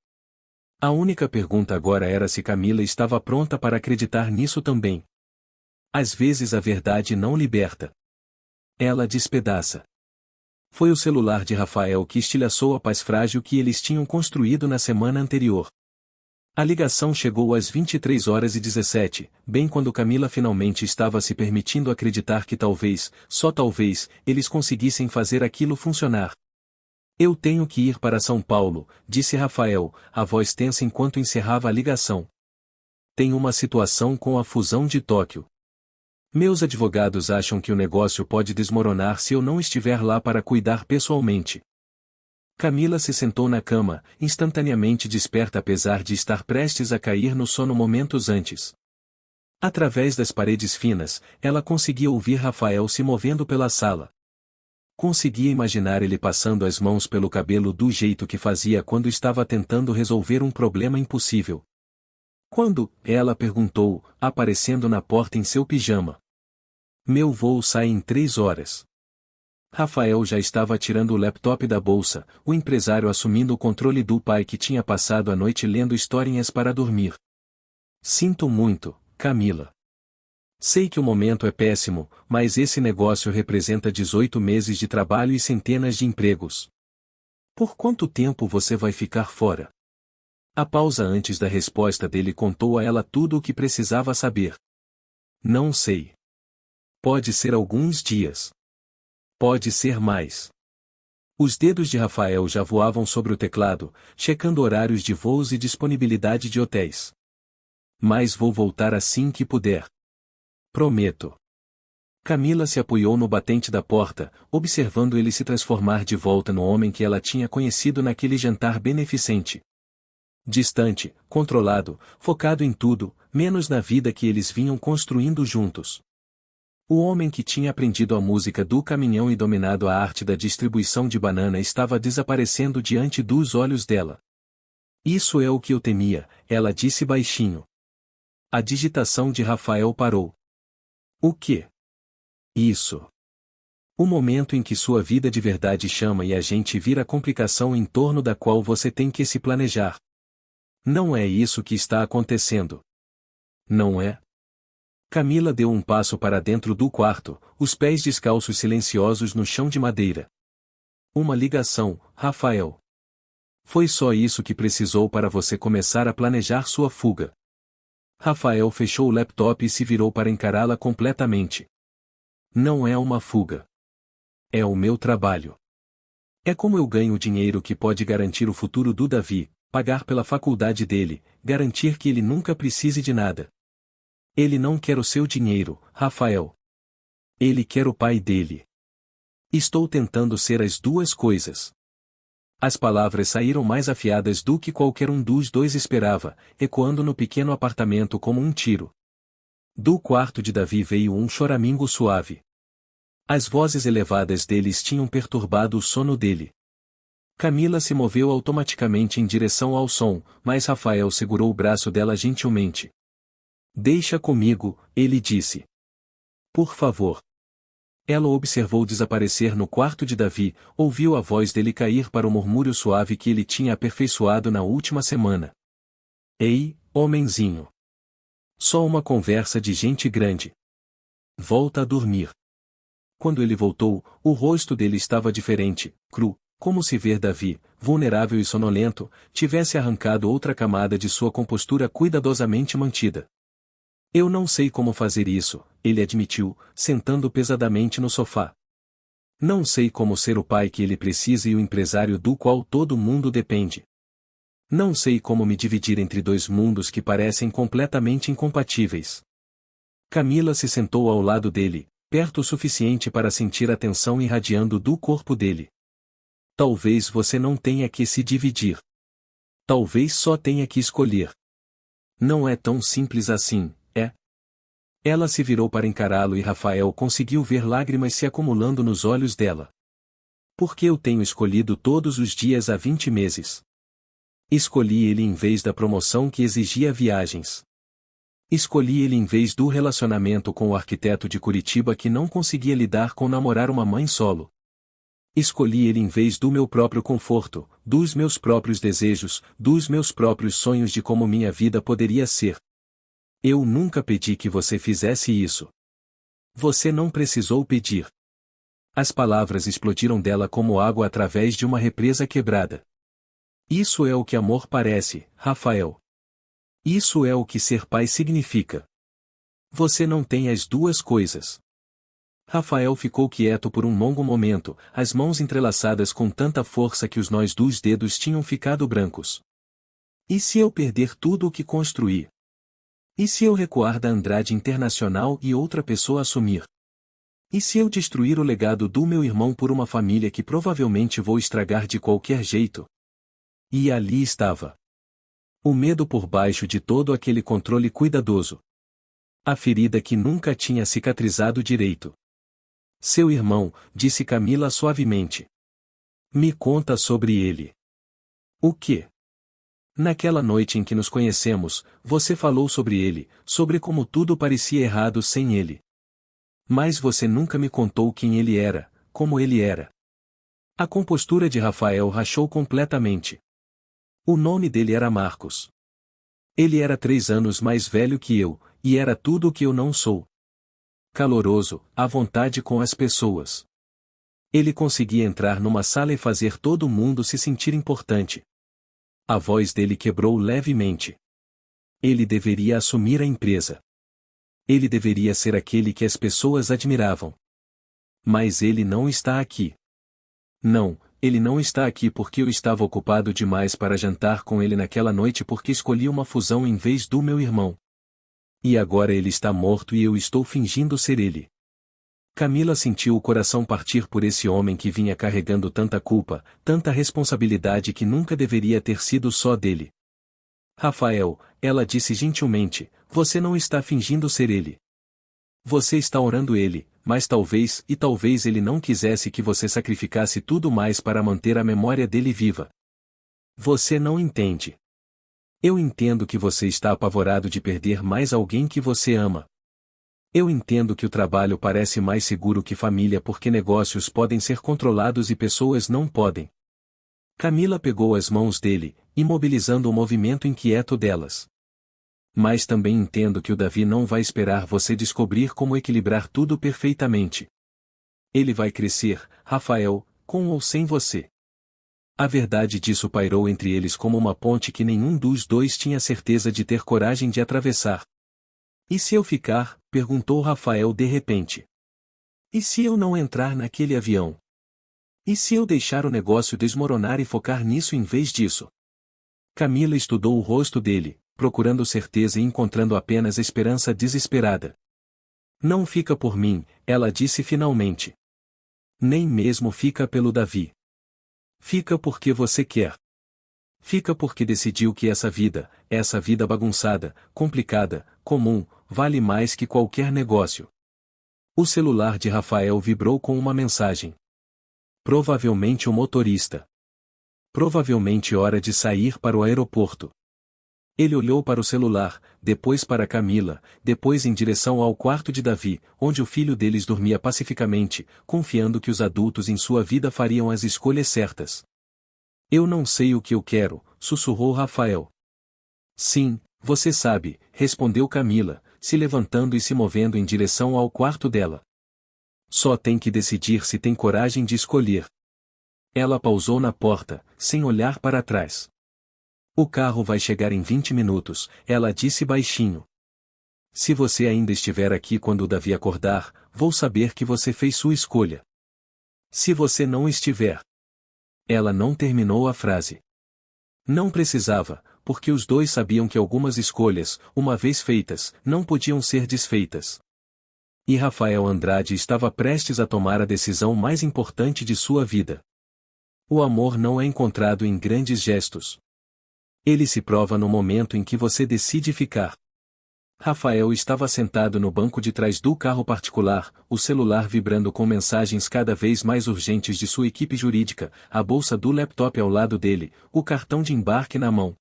A única pergunta agora era se Camila estava pronta para acreditar nisso também. Às vezes a verdade não liberta. Ela despedaça. Foi o celular de Rafael que estilhaçou a paz frágil que eles tinham construído na semana anterior. A ligação chegou às 23h17, bem quando Camila finalmente estava se permitindo acreditar que talvez, só talvez, eles conseguissem fazer aquilo funcionar. Eu tenho que ir para São Paulo, disse Rafael, a voz tensa enquanto encerrava a ligação. Tem uma situação com a fusão de Tóquio. Meus advogados acham que o negócio pode desmoronar se eu não estiver lá para cuidar pessoalmente. Camila se sentou na cama, instantaneamente desperta apesar de estar prestes a cair no sono momentos antes. Através das paredes finas, ela conseguia ouvir Rafael se movendo pela sala. Conseguia imaginar ele passando as mãos pelo cabelo do jeito que fazia quando estava tentando resolver um problema impossível. Quando? Ela perguntou, aparecendo na porta em seu pijama. Meu voo sai em 3 horas. Rafael já estava tirando o laptop da bolsa, o empresário assumindo o controle do pai que tinha passado a noite lendo historinhas para dormir. Sinto muito, Camila. Sei que o momento é péssimo, mas esse negócio representa 18 meses de trabalho e centenas de empregos. Por quanto tempo você vai ficar fora? A pausa antes da resposta dele contou a ela tudo o que precisava saber. Não sei. Pode ser alguns dias. Pode ser mais. Os dedos de Rafael já voavam sobre o teclado, checando horários de voos e disponibilidade de hotéis. Mas vou voltar assim que puder. Prometo. Camila se apoiou no batente da porta, observando ele se transformar de volta no homem que ela tinha conhecido naquele jantar beneficente. Distante, controlado, focado em tudo, menos na vida que eles vinham construindo juntos. O homem que tinha aprendido a música do caminhão e dominado a arte da distribuição de banana estava desaparecendo diante dos olhos dela. Isso é o que eu temia, ela disse baixinho. A digitação de Rafael parou. O quê? Isso. O momento em que sua vida de verdade chama e a gente vira a complicação em torno da qual você tem que se planejar. Não é isso que está acontecendo. Não é? Camila deu um passo para dentro do quarto, os pés descalços silenciosos no chão de madeira. Uma ligação, Rafael. Foi só isso que precisou para você começar a planejar sua fuga. Rafael fechou o laptop e se virou para encará-la completamente. Não é uma fuga. É o meu trabalho. É como eu ganho o dinheiro que pode garantir o futuro do Davi, pagar pela faculdade dele, garantir que ele nunca precise de nada. Ele não quer o seu dinheiro, Rafael. Ele quer o pai dele. Estou tentando ser as duas coisas. As palavras saíram mais afiadas do que qualquer um dos dois esperava, ecoando no pequeno apartamento como um tiro. Do quarto de Davi veio um choramingo suave. As vozes elevadas deles tinham perturbado o sono dele. Camila se moveu automaticamente em direção ao som, mas Rafael segurou o braço dela gentilmente. Deixa comigo, ele disse. Por favor. Ela o observou desaparecer no quarto de Davi, ouviu a voz dele cair para o murmúrio suave que ele tinha aperfeiçoado na última semana. Ei, homenzinho. Só uma conversa de gente grande. Volta a dormir. Quando ele voltou, o rosto dele estava diferente, cru, como se ver Davi, vulnerável e sonolento, tivesse arrancado outra camada de sua compostura cuidadosamente mantida. Eu não sei como fazer isso, ele admitiu, sentando pesadamente no sofá. Não sei como ser o pai que ele precisa e o empresário do qual todo mundo depende. Não sei como me dividir entre dois mundos que parecem completamente incompatíveis. Camila se sentou ao lado dele, perto o suficiente para sentir a tensão irradiando do corpo dele. Talvez você não tenha que se dividir. Talvez só tenha que escolher. Não é tão simples assim, é? Ela se virou para encará-lo e Rafael conseguiu ver lágrimas se acumulando nos olhos dela. Por que eu tenho escolhido todos os dias há 20 meses? Escolhi ele em vez da promoção que exigia viagens. Escolhi ele em vez do relacionamento com o arquiteto de Curitiba que não conseguia lidar com namorar uma mãe solo. Escolhi ele em vez do meu próprio conforto, dos meus próprios desejos, dos meus próprios sonhos de como minha vida poderia ser. Eu nunca pedi que você fizesse isso. Você não precisou pedir. As palavras explodiram dela como água através de uma represa quebrada. Isso é o que amor parece, Rafael. Isso é o que ser pai significa. Você não tem as duas coisas. Rafael ficou quieto por um longo momento, as mãos entrelaçadas com tanta força que os nós dos dedos tinham ficado brancos. E se eu perder tudo o que construí? E se eu recuar da Andrade Internacional e outra pessoa assumir? E se eu destruir o legado do meu irmão por uma família que provavelmente vou estragar de qualquer jeito? E ali estava. O medo por baixo de todo aquele controle cuidadoso. A ferida que nunca tinha cicatrizado direito. Seu irmão, disse Camila suavemente. Me conta sobre ele. O quê? Naquela noite em que nos conhecemos, você falou sobre ele, sobre como tudo parecia errado sem ele. Mas você nunca me contou quem ele era, como ele era. A compostura de Rafael rachou completamente. O nome dele era Marcos. Ele era 3 anos mais velho que eu, e era tudo o que eu não sou. Caloroso, à vontade com as pessoas. Ele conseguia entrar numa sala e fazer todo mundo se sentir importante. A voz dele quebrou levemente. Ele deveria assumir a empresa. Ele deveria ser aquele que as pessoas admiravam. Mas ele não está aqui. Não, ele não está aqui porque eu estava ocupado demais para jantar com ele naquela noite porque escolhi uma fusão em vez do meu irmão. E agora ele está morto e eu estou fingindo ser ele. Camila sentiu o coração partir por esse homem que vinha carregando tanta culpa, tanta responsabilidade que nunca deveria ter sido só dele. Rafael, ela disse gentilmente, você não está fingindo ser ele. Você está orando ele, mas talvez ele não quisesse que você sacrificasse tudo mais para manter a memória dele viva. Você não entende. Eu entendo que você está apavorado de perder mais alguém que você ama. Eu entendo que o trabalho parece mais seguro que família porque negócios podem ser controlados e pessoas não podem. Camila pegou as mãos dele, imobilizando o movimento inquieto delas. Mas também entendo que o Davi não vai esperar você descobrir como equilibrar tudo perfeitamente. Ele vai crescer, Rafael, com ou sem você. A verdade disso pairou entre eles como uma ponte que nenhum dos dois tinha certeza de ter coragem de atravessar. E se eu ficar? Perguntou Rafael de repente. E se eu não entrar naquele avião? E se eu deixar o negócio desmoronar e focar nisso em vez disso? Camila estudou o rosto dele, procurando certeza e encontrando apenas esperança desesperada. Não fica por mim, ela disse finalmente. Nem mesmo fica pelo Davi. Fica porque você quer. Fica porque decidiu que essa vida bagunçada, complicada, comum, vale mais que qualquer negócio. O celular de Rafael vibrou com uma mensagem. Provavelmente o motorista. Provavelmente hora de sair para o aeroporto. Ele olhou para o celular, depois para Camila, depois em direção ao quarto de Davi, onde o filho deles dormia pacificamente, confiando que os adultos em sua vida fariam as escolhas certas. Eu não sei o que eu quero, sussurrou Rafael. Sim, você sabe, respondeu Camila, se levantando e se movendo em direção ao quarto dela. Só tem que decidir se tem coragem de escolher. Ela pausou na porta, sem olhar para trás. O carro vai chegar em 20 minutos, ela disse baixinho. Se você ainda estiver aqui quando o Davi acordar, vou saber que você fez sua escolha. Se você não estiver. Ela não terminou a frase. Não precisava, porque os dois sabiam que algumas escolhas, uma vez feitas, não podiam ser desfeitas. E Rafael Andrade estava prestes a tomar a decisão mais importante de sua vida. O amor não é encontrado em grandes gestos. Ele se prova no momento em que você decide ficar. Rafael estava sentado no banco de trás do carro particular, o celular vibrando com mensagens cada vez mais urgentes de sua equipe jurídica, a bolsa do laptop ao lado dele, o cartão de embarque na mão.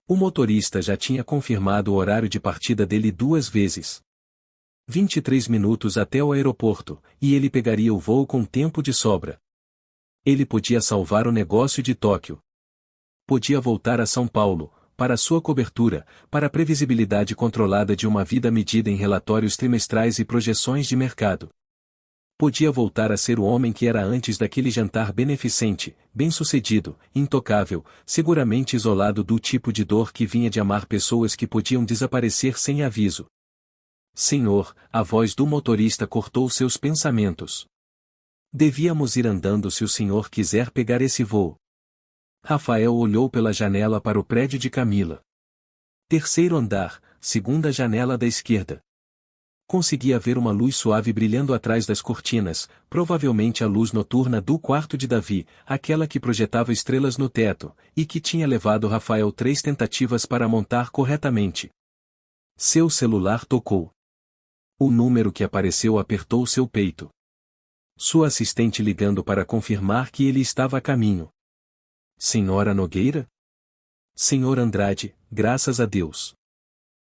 O motorista já tinha confirmado o horário de partida dele 2 vezes. 23 minutos até o aeroporto, e ele pegaria o voo com tempo de sobra. Ele podia salvar o negócio de Tóquio. Podia voltar a São Paulo, para sua cobertura, para a previsibilidade controlada de uma vida medida em relatórios trimestrais e projeções de mercado. Podia voltar a ser o homem que era antes daquele jantar beneficente, bem-sucedido, intocável, seguramente isolado do tipo de dor que vinha de amar pessoas que podiam desaparecer sem aviso. Senhor, a voz do motorista cortou seus pensamentos. Devíamos ir andando se o senhor quiser pegar esse voo. Rafael olhou pela janela para o prédio de Camila. 3º andar, 2ª janela da esquerda. Conseguia ver uma luz suave brilhando atrás das cortinas, provavelmente a luz noturna do quarto de Davi, aquela que projetava estrelas no teto, e que tinha levado Rafael 3 tentativas para montar corretamente. Seu celular tocou. O número que apareceu apertou seu peito. Sua assistente ligando para confirmar que ele estava a caminho. Senhora Nogueira? Senhor Andrade, graças a Deus.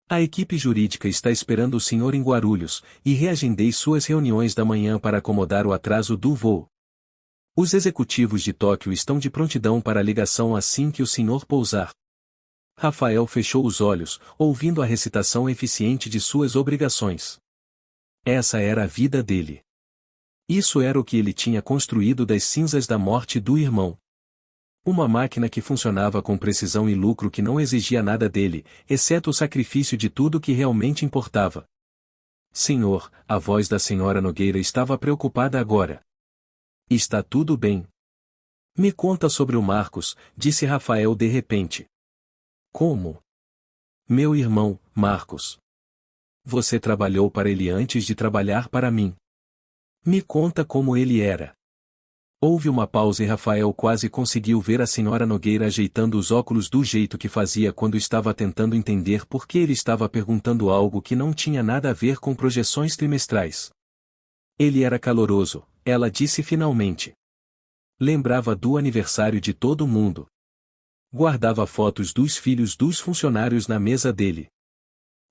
A equipe jurídica está esperando o senhor em Guarulhos, e reagendei suas reuniões da manhã para acomodar o atraso do voo. Os executivos de Tóquio estão de prontidão para a ligação assim que o senhor pousar. Rafael fechou os olhos, ouvindo a recitação eficiente de suas obrigações. Essa era a vida dele. Isso era o que ele tinha construído das cinzas da morte do irmão. Uma máquina que funcionava com precisão e lucro que não exigia nada dele, exceto o sacrifício de tudo que realmente importava. Senhor, a voz da senhora Nogueira estava preocupada agora. Está tudo bem. Me conta sobre o Marcos, disse Rafael de repente. Como? Meu irmão, Marcos. Você trabalhou para ele antes de trabalhar para mim. Me conta como ele era. Houve uma pausa e Rafael quase conseguiu ver a senhora Nogueira ajeitando os óculos do jeito que fazia quando estava tentando entender por que ele estava perguntando algo que não tinha nada a ver com projeções trimestrais. Ele era caloroso, ela disse finalmente. Lembrava do aniversário de todo mundo. Guardava fotos dos filhos dos funcionários na mesa dele.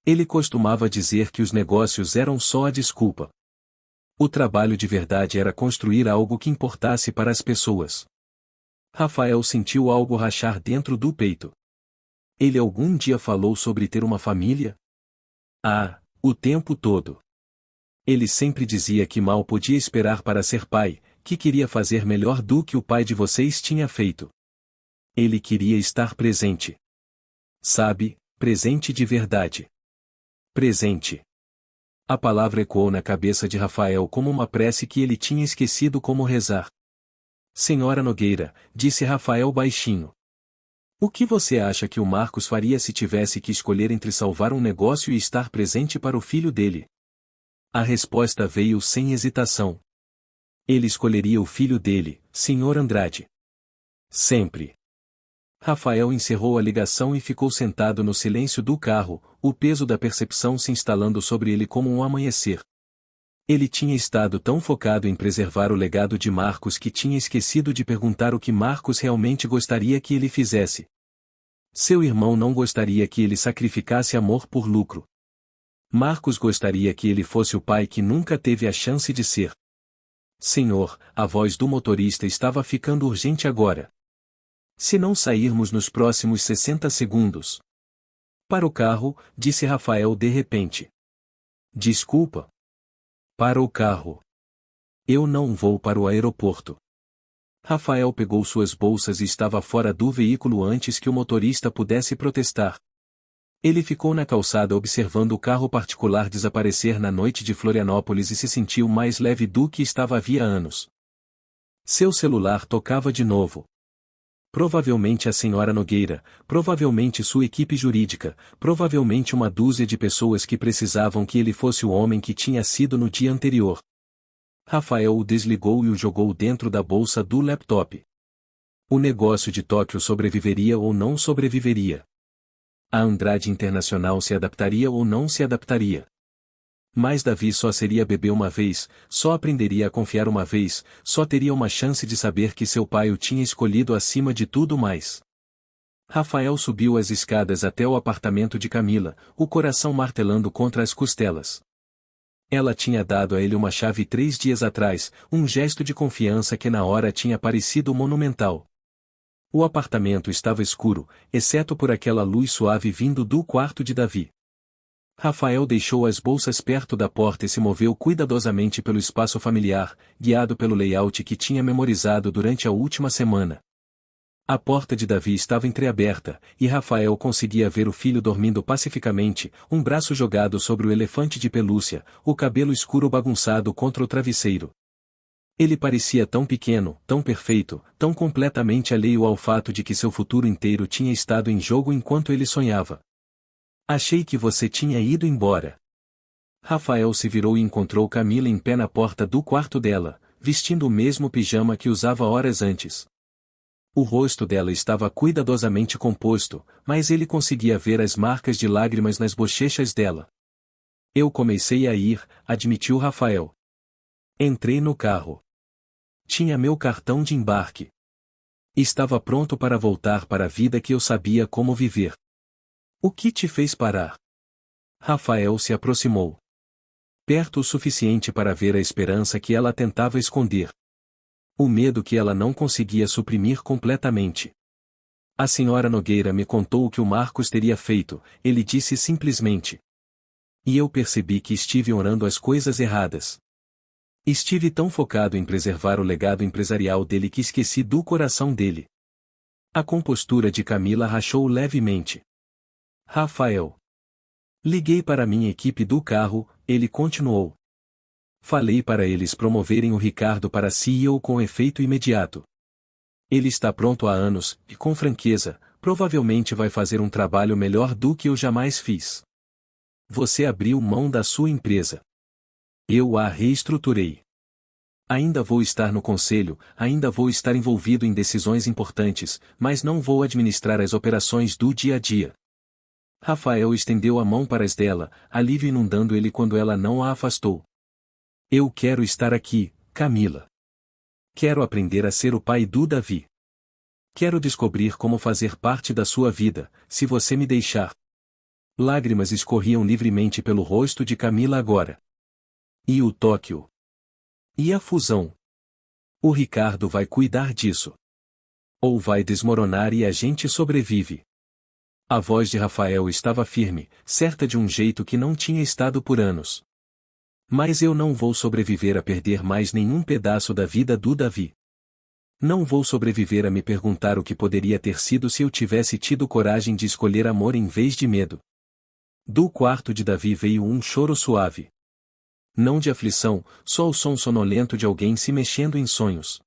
Ele costumava dizer que os negócios eram só a desculpa. O trabalho de verdade era construir algo que importasse para as pessoas. Rafael sentiu algo rachar dentro do peito. Ele algum dia falou sobre ter uma família? Ah, o tempo todo. Ele sempre dizia que mal podia esperar para ser pai, que queria fazer melhor do que o pai de vocês tinha feito. Ele queria estar presente. Sabe, presente de verdade. Presente. A palavra ecoou na cabeça de Rafael como uma prece que ele tinha esquecido como rezar. Senhora Nogueira, disse Rafael baixinho. O que você acha que o Marcos faria se tivesse que escolher entre salvar um negócio e estar presente para o filho dele? A resposta veio sem hesitação. Ele escolheria o filho dele, Sr. Andrade. Sempre. Rafael encerrou a ligação e ficou sentado no silêncio do carro, o peso da percepção se instalando sobre ele como um amanhecer. Ele tinha estado tão focado em preservar o legado de Marcos que tinha esquecido de perguntar o que Marcos realmente gostaria que ele fizesse. Seu irmão não gostaria que ele sacrificasse amor por lucro. Marcos gostaria que ele fosse o pai que nunca teve a chance de ser. Senhor, a voz do motorista estava ficando urgente agora. Se não sairmos nos próximos 60 segundos. Para o carro, disse Rafael de repente. Desculpa. Para o carro. Eu não vou para o aeroporto. Rafael pegou suas bolsas e estava fora do veículo antes que o motorista pudesse protestar. Ele ficou na calçada observando o carro particular desaparecer na noite de Florianópolis e se sentiu mais leve do que estava havia anos. Seu celular tocava de novo. Provavelmente a senhora Nogueira, provavelmente sua equipe jurídica, provavelmente uma dúzia de pessoas que precisavam que ele fosse o homem que tinha sido no dia anterior. Rafael o desligou e o jogou dentro da bolsa do laptop. O negócio de Tóquio sobreviveria ou não sobreviveria? A Andrade Internacional se adaptaria ou não se adaptaria? Mas Davi só seria bebê uma vez, só aprenderia a confiar uma vez, só teria uma chance de saber que seu pai o tinha escolhido acima de tudo mais. Rafael subiu as escadas até o apartamento de Camila, o coração martelando contra as costelas. Ela tinha dado a ele uma chave 3 dias atrás, um gesto de confiança que na hora tinha parecido monumental. O apartamento estava escuro, exceto por aquela luz suave vindo do quarto de Davi. Rafael deixou as bolsas perto da porta e se moveu cuidadosamente pelo espaço familiar, guiado pelo layout que tinha memorizado durante a última semana. A porta de Davi estava entreaberta, e Rafael conseguia ver o filho dormindo pacificamente, um braço jogado sobre o elefante de pelúcia, o cabelo escuro bagunçado contra o travesseiro. Ele parecia tão pequeno, tão perfeito, tão completamente alheio ao fato de que seu futuro inteiro tinha estado em jogo enquanto ele sonhava. Achei que você tinha ido embora. Rafael se virou e encontrou Camila em pé na porta do quarto dela, vestindo o mesmo pijama que usava horas antes. O rosto dela estava cuidadosamente composto, mas ele conseguia ver as marcas de lágrimas nas bochechas dela. Eu comecei a ir, admitiu Rafael. Entrei no carro. Tinha meu cartão de embarque. Estava pronto para voltar para a vida que eu sabia como viver. O que te fez parar? Rafael se aproximou. Perto o suficiente para ver a esperança que ela tentava esconder. O medo que ela não conseguia suprimir completamente. A senhora Nogueira me contou o que o Marcos teria feito, ele disse simplesmente. E eu percebi que estive orando as coisas erradas. Estive tão focado em preservar o legado empresarial dele que esqueci do coração dele. A compostura de Camila rachou levemente. Rafael. Liguei para minha equipe do carro, ele continuou. Falei para eles promoverem o Ricardo para CEO com efeito imediato. Ele está pronto há anos, e com franqueza, provavelmente vai fazer um trabalho melhor do que eu jamais fiz. Você abriu mão da sua empresa. Eu a reestruturei. Ainda vou estar no conselho, ainda vou estar envolvido em decisões importantes, mas não vou administrar as operações do dia a dia. Rafael estendeu a mão para as dela, alívio inundando ele quando ela não a afastou. Eu quero estar aqui, Camila. Quero aprender a ser o pai do Davi. Quero descobrir como fazer parte da sua vida, se você me deixar. Lágrimas escorriam livremente pelo rosto de Camila agora. E o Tóquio? E a fusão? O Ricardo vai cuidar disso. Ou vai desmoronar e a gente sobrevive? A voz de Rafael estava firme, certa de um jeito que não tinha estado por anos. Mas eu não vou sobreviver a perder mais nenhum pedaço da vida do Davi. Não vou sobreviver a me perguntar o que poderia ter sido se eu tivesse tido coragem de escolher amor em vez de medo. Do quarto de Davi veio um choro suave. Não de aflição, só o som sonolento de alguém se mexendo em sonhos.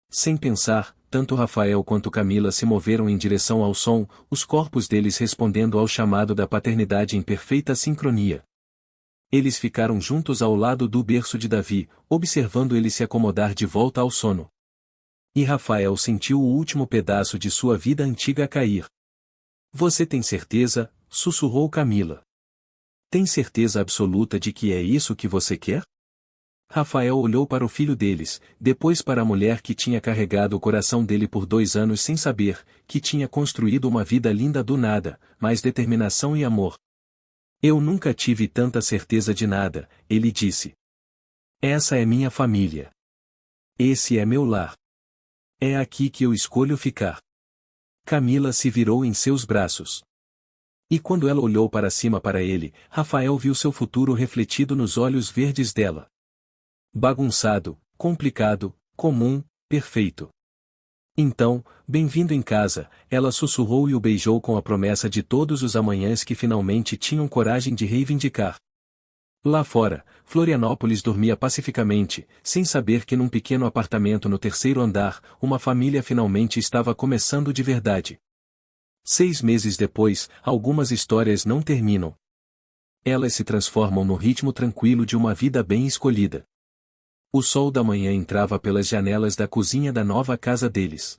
Sem pensar, tanto Rafael quanto Camila se moveram em direção ao som, os corpos deles respondendo ao chamado da paternidade em perfeita sincronia. Eles ficaram juntos ao lado do berço de Davi, observando ele se acomodar de volta ao sono. E Rafael sentiu o último pedaço de sua vida antiga cair. Você tem certeza? Sussurrou Camila. Tem certeza absoluta de que é isso que você quer? Rafael olhou para o filho deles, depois para a mulher que tinha carregado o coração dele por 2 anos sem saber, que tinha construído uma vida linda do nada, mais determinação e amor. Eu nunca tive tanta certeza de nada, ele disse. Essa é minha família. Esse é meu lar. É aqui que eu escolho ficar. Camila se virou em seus braços. E quando ela olhou para cima para ele, Rafael viu seu futuro refletido nos olhos verdes dela. Bagunçado, complicado, comum, perfeito. Então, bem-vindo em casa, ela sussurrou e o beijou com a promessa de todos os amanhãs que finalmente tinham coragem de reivindicar. Lá fora, Florianópolis dormia pacificamente, sem saber que num pequeno apartamento no 3º andar, uma família finalmente estava começando de verdade. 6 meses depois, algumas histórias não terminam. Elas se transformam no ritmo tranquilo de uma vida bem escolhida. O sol da manhã entrava pelas janelas da cozinha da nova casa deles.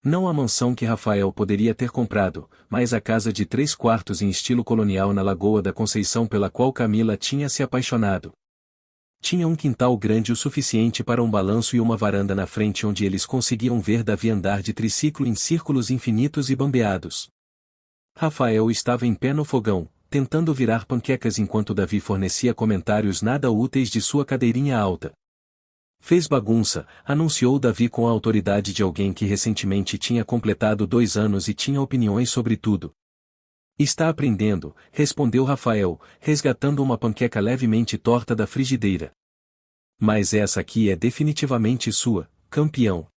Não a mansão que Rafael poderia ter comprado, mas a casa de 3 quartos em estilo colonial na Lagoa da Conceição pela qual Camila tinha se apaixonado. Tinha um quintal grande o suficiente para um balanço e uma varanda na frente onde eles conseguiam ver Davi andar de triciclo em círculos infinitos e bambeados. Rafael estava em pé no fogão, tentando virar panquecas enquanto Davi fornecia comentários nada úteis de sua cadeirinha alta. Fez bagunça, anunciou Davi com a autoridade de alguém que recentemente tinha completado 2 anos e tinha opiniões sobre tudo. Está aprendendo, respondeu Rafael, resgatando uma panqueca levemente torta da frigideira. Mas essa aqui é definitivamente sua, campeão.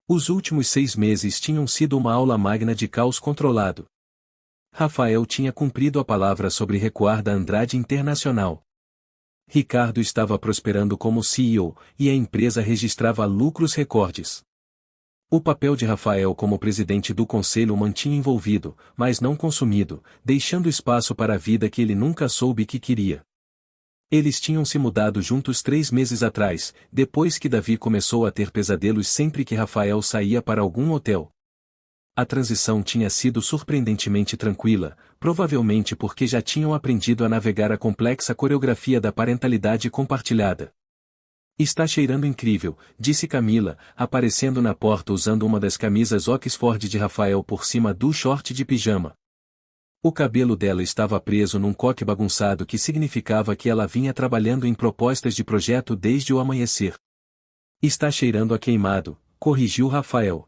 Os últimos 6 meses tinham sido uma aula magna de caos controlado. Rafael tinha cumprido a palavra sobre recuar da Andrade Internacional. Ricardo estava prosperando como CEO, e a empresa registrava lucros recordes. O papel de Rafael como presidente do conselho o mantinha envolvido, mas não consumido, deixando espaço para a vida que ele nunca soube que queria. Eles tinham se mudado juntos 3 meses atrás, depois que Davi começou a ter pesadelos sempre que Rafael saía para algum hotel. A transição tinha sido surpreendentemente tranquila, provavelmente porque já tinham aprendido a navegar a complexa coreografia da parentalidade compartilhada. Está cheirando incrível, disse Camila, aparecendo na porta usando uma das camisas Oxford de Rafael por cima do short de pijama. O cabelo dela estava preso num coque bagunçado que significava que ela vinha trabalhando em propostas de projeto desde o amanhecer. Está cheirando a queimado, corrigiu Rafael.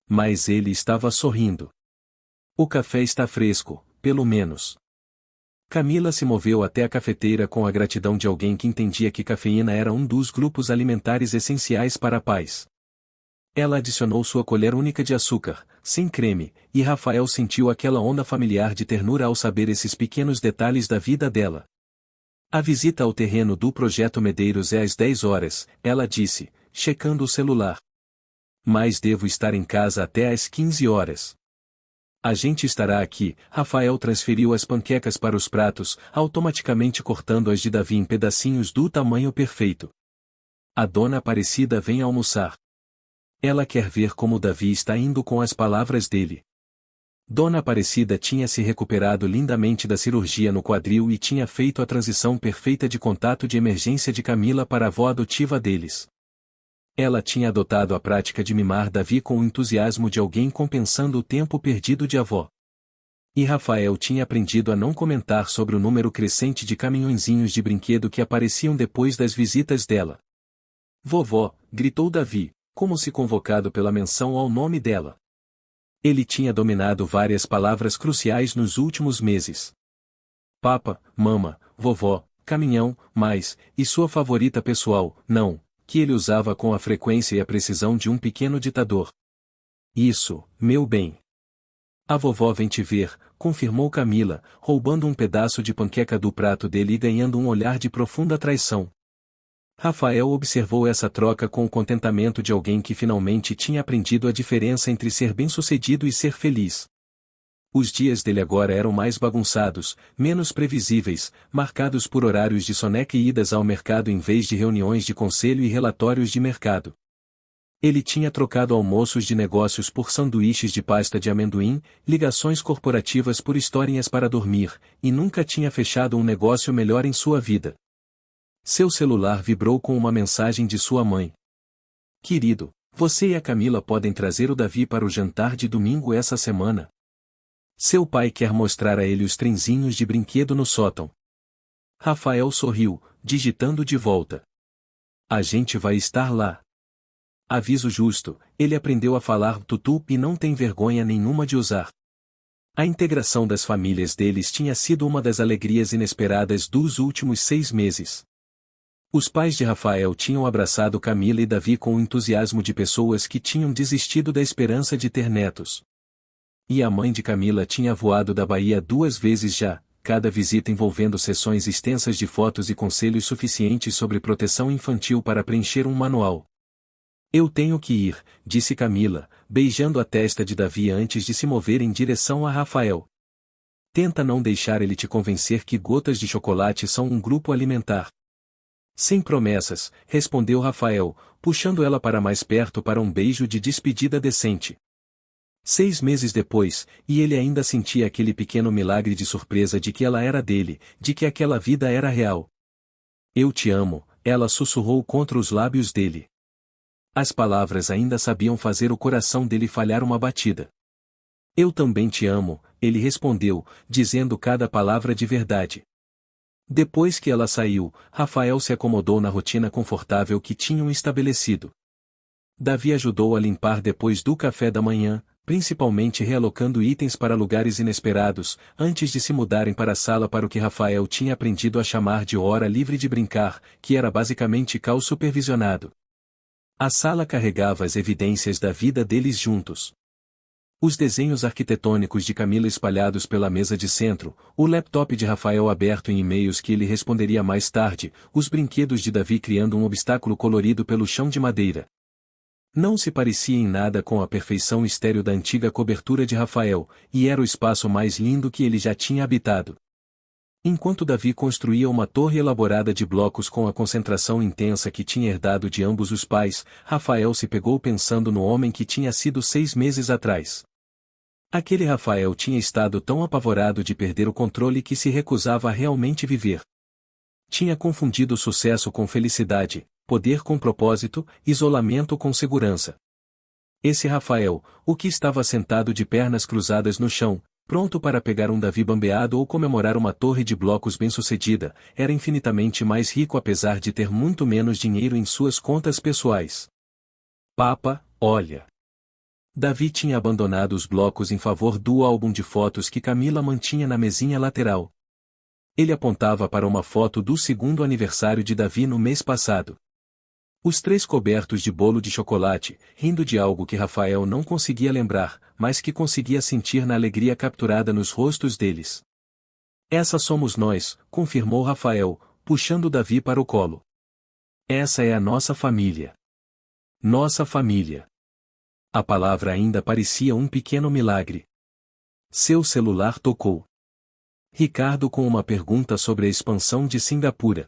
Mas ele estava sorrindo. O café está fresco, pelo menos. Camila se moveu até a cafeteira com a gratidão de alguém que entendia que cafeína era um dos grupos alimentares essenciais para a paz. Ela adicionou sua colher única de açúcar, sem creme, e Rafael sentiu aquela onda familiar de ternura ao saber esses pequenos detalhes da vida dela. A visita ao terreno do Projeto Medeiros é às 10 horas, ela disse, checando o celular. Mas devo estar em casa até às 15 horas. A gente estará aqui. Rafael transferiu as panquecas para os pratos, automaticamente cortando as de Davi em pedacinhos do tamanho perfeito. A dona Aparecida vem almoçar. Ela quer ver como Davi está indo com as palavras dele. Dona Aparecida tinha se recuperado lindamente da cirurgia no quadril e tinha feito a transição perfeita de contato de emergência de Camila para a avó adotiva deles. Ela tinha adotado a prática de mimar Davi com o entusiasmo de alguém compensando o tempo perdido de avó. E Rafael tinha aprendido a não comentar sobre o número crescente de caminhõezinhos de brinquedo que apareciam depois das visitas dela. Vovó, gritou Davi, como se convocado pela menção ao nome dela. Ele tinha dominado várias palavras cruciais nos últimos meses. Papa, mama, vovó, caminhão, mais, e sua favorita pessoal, não, que ele usava com a frequência e a precisão de um pequeno ditador. Isso, meu bem. A vovó vem te ver, confirmou Camila, roubando um pedaço de panqueca do prato dele e ganhando um olhar de profunda traição. Rafael observou essa troca com o contentamento de alguém que finalmente tinha aprendido a diferença entre ser bem-sucedido e ser feliz. Os dias dele agora eram mais bagunçados, menos previsíveis, marcados por horários de soneca e idas ao mercado em vez de reuniões de conselho e relatórios de mercado. Ele tinha trocado almoços de negócios por sanduíches de pasta de amendoim, ligações corporativas por historinhas para dormir, e nunca tinha fechado um negócio melhor em sua vida. Seu celular vibrou com uma mensagem de sua mãe. Querido, você e a Camila podem trazer o Davi para o jantar de domingo essa semana. Seu pai quer mostrar a ele os trenzinhos de brinquedo no sótão. Rafael sorriu, digitando de volta. A gente vai estar lá. Aviso justo, ele aprendeu a falar tutu e não tem vergonha nenhuma de usar. A integração das famílias deles tinha sido uma das alegrias inesperadas dos últimos 6 meses. Os pais de Rafael tinham abraçado Camila e Davi com o entusiasmo de pessoas que tinham desistido da esperança de ter netos. E a mãe de Camila tinha voado da Bahia 2 vezes já, cada visita envolvendo sessões extensas de fotos e conselhos suficientes sobre proteção infantil para preencher um manual. Eu tenho que ir, disse Camila, beijando a testa de Davi antes de se mover em direção a Rafael. Tenta não deixar ele te convencer que gotas de chocolate são um grupo alimentar. Sem promessas, respondeu Rafael, puxando ela para mais perto para um beijo de despedida decente. 6 meses depois, e ele ainda sentia aquele pequeno milagre de surpresa de que ela era dele, de que aquela vida era real. Eu te amo, ela sussurrou contra os lábios dele. As palavras ainda sabiam fazer o coração dele falhar uma batida. Eu também te amo, ele respondeu, dizendo cada palavra de verdade. Depois que ela saiu, Rafael se acomodou na rotina confortável que tinham estabelecido. Davi ajudou a limpar depois do café da manhã, principalmente realocando itens para lugares inesperados, antes de se mudarem para a sala para o que Rafael tinha aprendido a chamar de hora livre de brincar, que era basicamente caos supervisionado. A sala carregava as evidências da vida deles juntos. Os desenhos arquitetônicos de Camila espalhados pela mesa de centro, o laptop de Rafael aberto em e-mails que ele responderia mais tarde, os brinquedos de Davi criando um obstáculo colorido pelo chão de madeira. Não se parecia em nada com a perfeição estéril da antiga cobertura de Rafael, e era o espaço mais lindo que ele já tinha habitado. Enquanto Davi construía uma torre elaborada de blocos com a concentração intensa que tinha herdado de ambos os pais, Rafael se pegou pensando no homem que tinha sido 6 meses atrás. Aquele Rafael tinha estado tão apavorado de perder o controle que se recusava a realmente viver. Tinha confundido sucesso com felicidade, poder com propósito, isolamento com segurança. Esse Rafael, o que estava sentado de pernas cruzadas no chão, pronto para pegar um Davi bambeado ou comemorar uma torre de blocos bem-sucedida, era infinitamente mais rico apesar de ter muito menos dinheiro em suas contas pessoais. Papa, olha. Davi tinha abandonado os blocos em favor do álbum de fotos que Camila mantinha na mesinha lateral. Ele apontava para uma foto do 2º aniversário de Davi no mês passado. Os 3 cobertos de bolo de chocolate, rindo de algo que Rafael não conseguia lembrar, mas que conseguia sentir na alegria capturada nos rostos deles. Essa somos nós, confirmou Rafael, puxando Davi para o colo. Essa é a nossa família. Nossa família. A palavra ainda parecia um pequeno milagre. Seu celular tocou. Ricardo com uma pergunta sobre a expansão de Singapura.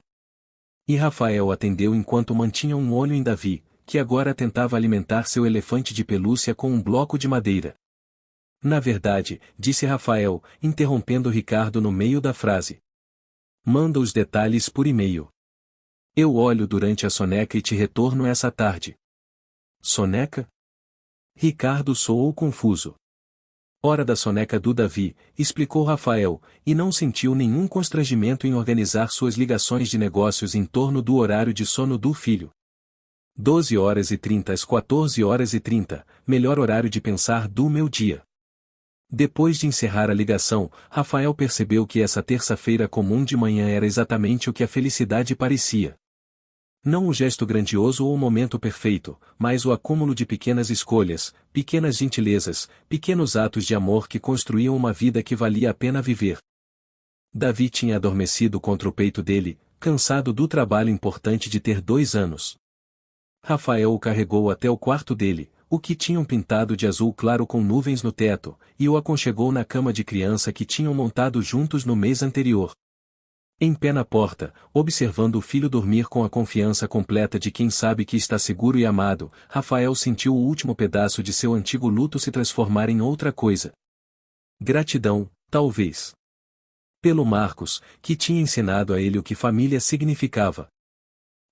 E Rafael atendeu enquanto mantinha um olho em Davi, que agora tentava alimentar seu elefante de pelúcia com um bloco de madeira. Na verdade, disse Rafael, interrompendo Ricardo no meio da frase. Manda os detalhes por e-mail. Eu olho durante a soneca e te retorno essa tarde. Soneca? Ricardo soou confuso. Hora da soneca do Davi, explicou Rafael, e não sentiu nenhum constrangimento em organizar suas ligações de negócios em torno do horário de sono do filho. 12h30 às 14h30, melhor horário de pensar do meu dia. Depois de encerrar a ligação, Rafael percebeu que essa terça-feira comum de manhã era exatamente o que a felicidade parecia. Não o gesto grandioso ou o momento perfeito, mas o acúmulo de pequenas escolhas, pequenas gentilezas, pequenos atos de amor que construíam uma vida que valia a pena viver. Davi tinha adormecido contra o peito dele, cansado do trabalho importante de ter 2 anos. Rafael o carregou até o quarto dele, o que tinham pintado de azul claro com nuvens no teto, e o aconchegou na cama de criança que tinham montado juntos no mês anterior. Em pé na porta, observando o filho dormir com a confiança completa de quem sabe que está seguro e amado, Rafael sentiu o último pedaço de seu antigo luto se transformar em outra coisa. Gratidão, talvez. Pelo Marcos, que tinha ensinado a ele o que família significava.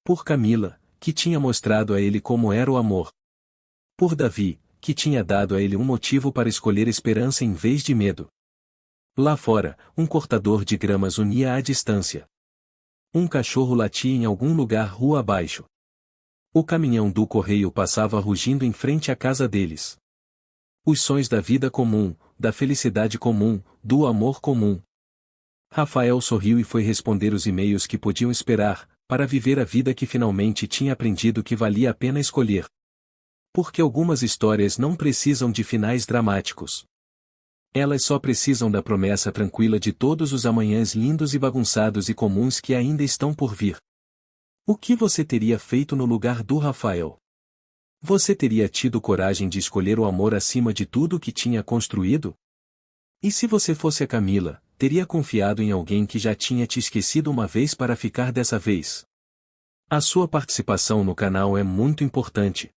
Por Camila, que tinha mostrado a ele como era o amor. Por Davi, que tinha dado a ele um motivo para escolher esperança em vez de medo. Lá fora, um cortador de gramas unia à distância. Um cachorro latia em algum lugar rua abaixo. O caminhão do correio passava rugindo em frente à casa deles. Os sons da vida comum, da felicidade comum, do amor comum. Rafael sorriu e foi responder os e-mails que podiam esperar, para viver a vida que finalmente tinha aprendido que valia a pena escolher. Porque algumas histórias não precisam de finais dramáticos. Elas só precisam da promessa tranquila de todos os amanhãs lindos e bagunçados e comuns que ainda estão por vir. O que você teria feito no lugar do Rafael? Você teria tido coragem de escolher o amor acima de tudo o que tinha construído? E se você fosse a Camila, teria confiado em alguém que já tinha te esquecido uma vez para ficar dessa vez? A sua participação no canal é muito importante.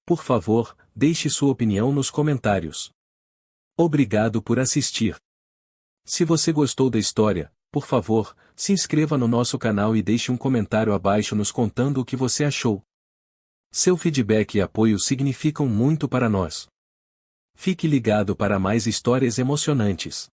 Por favor, deixe sua opinião nos comentários. Obrigado por assistir. Se você gostou da história, por favor, se inscreva no nosso canal e deixe um comentário abaixo nos contando o que você achou. Seu feedback e apoio significam muito para nós. Fique ligado para mais histórias emocionantes.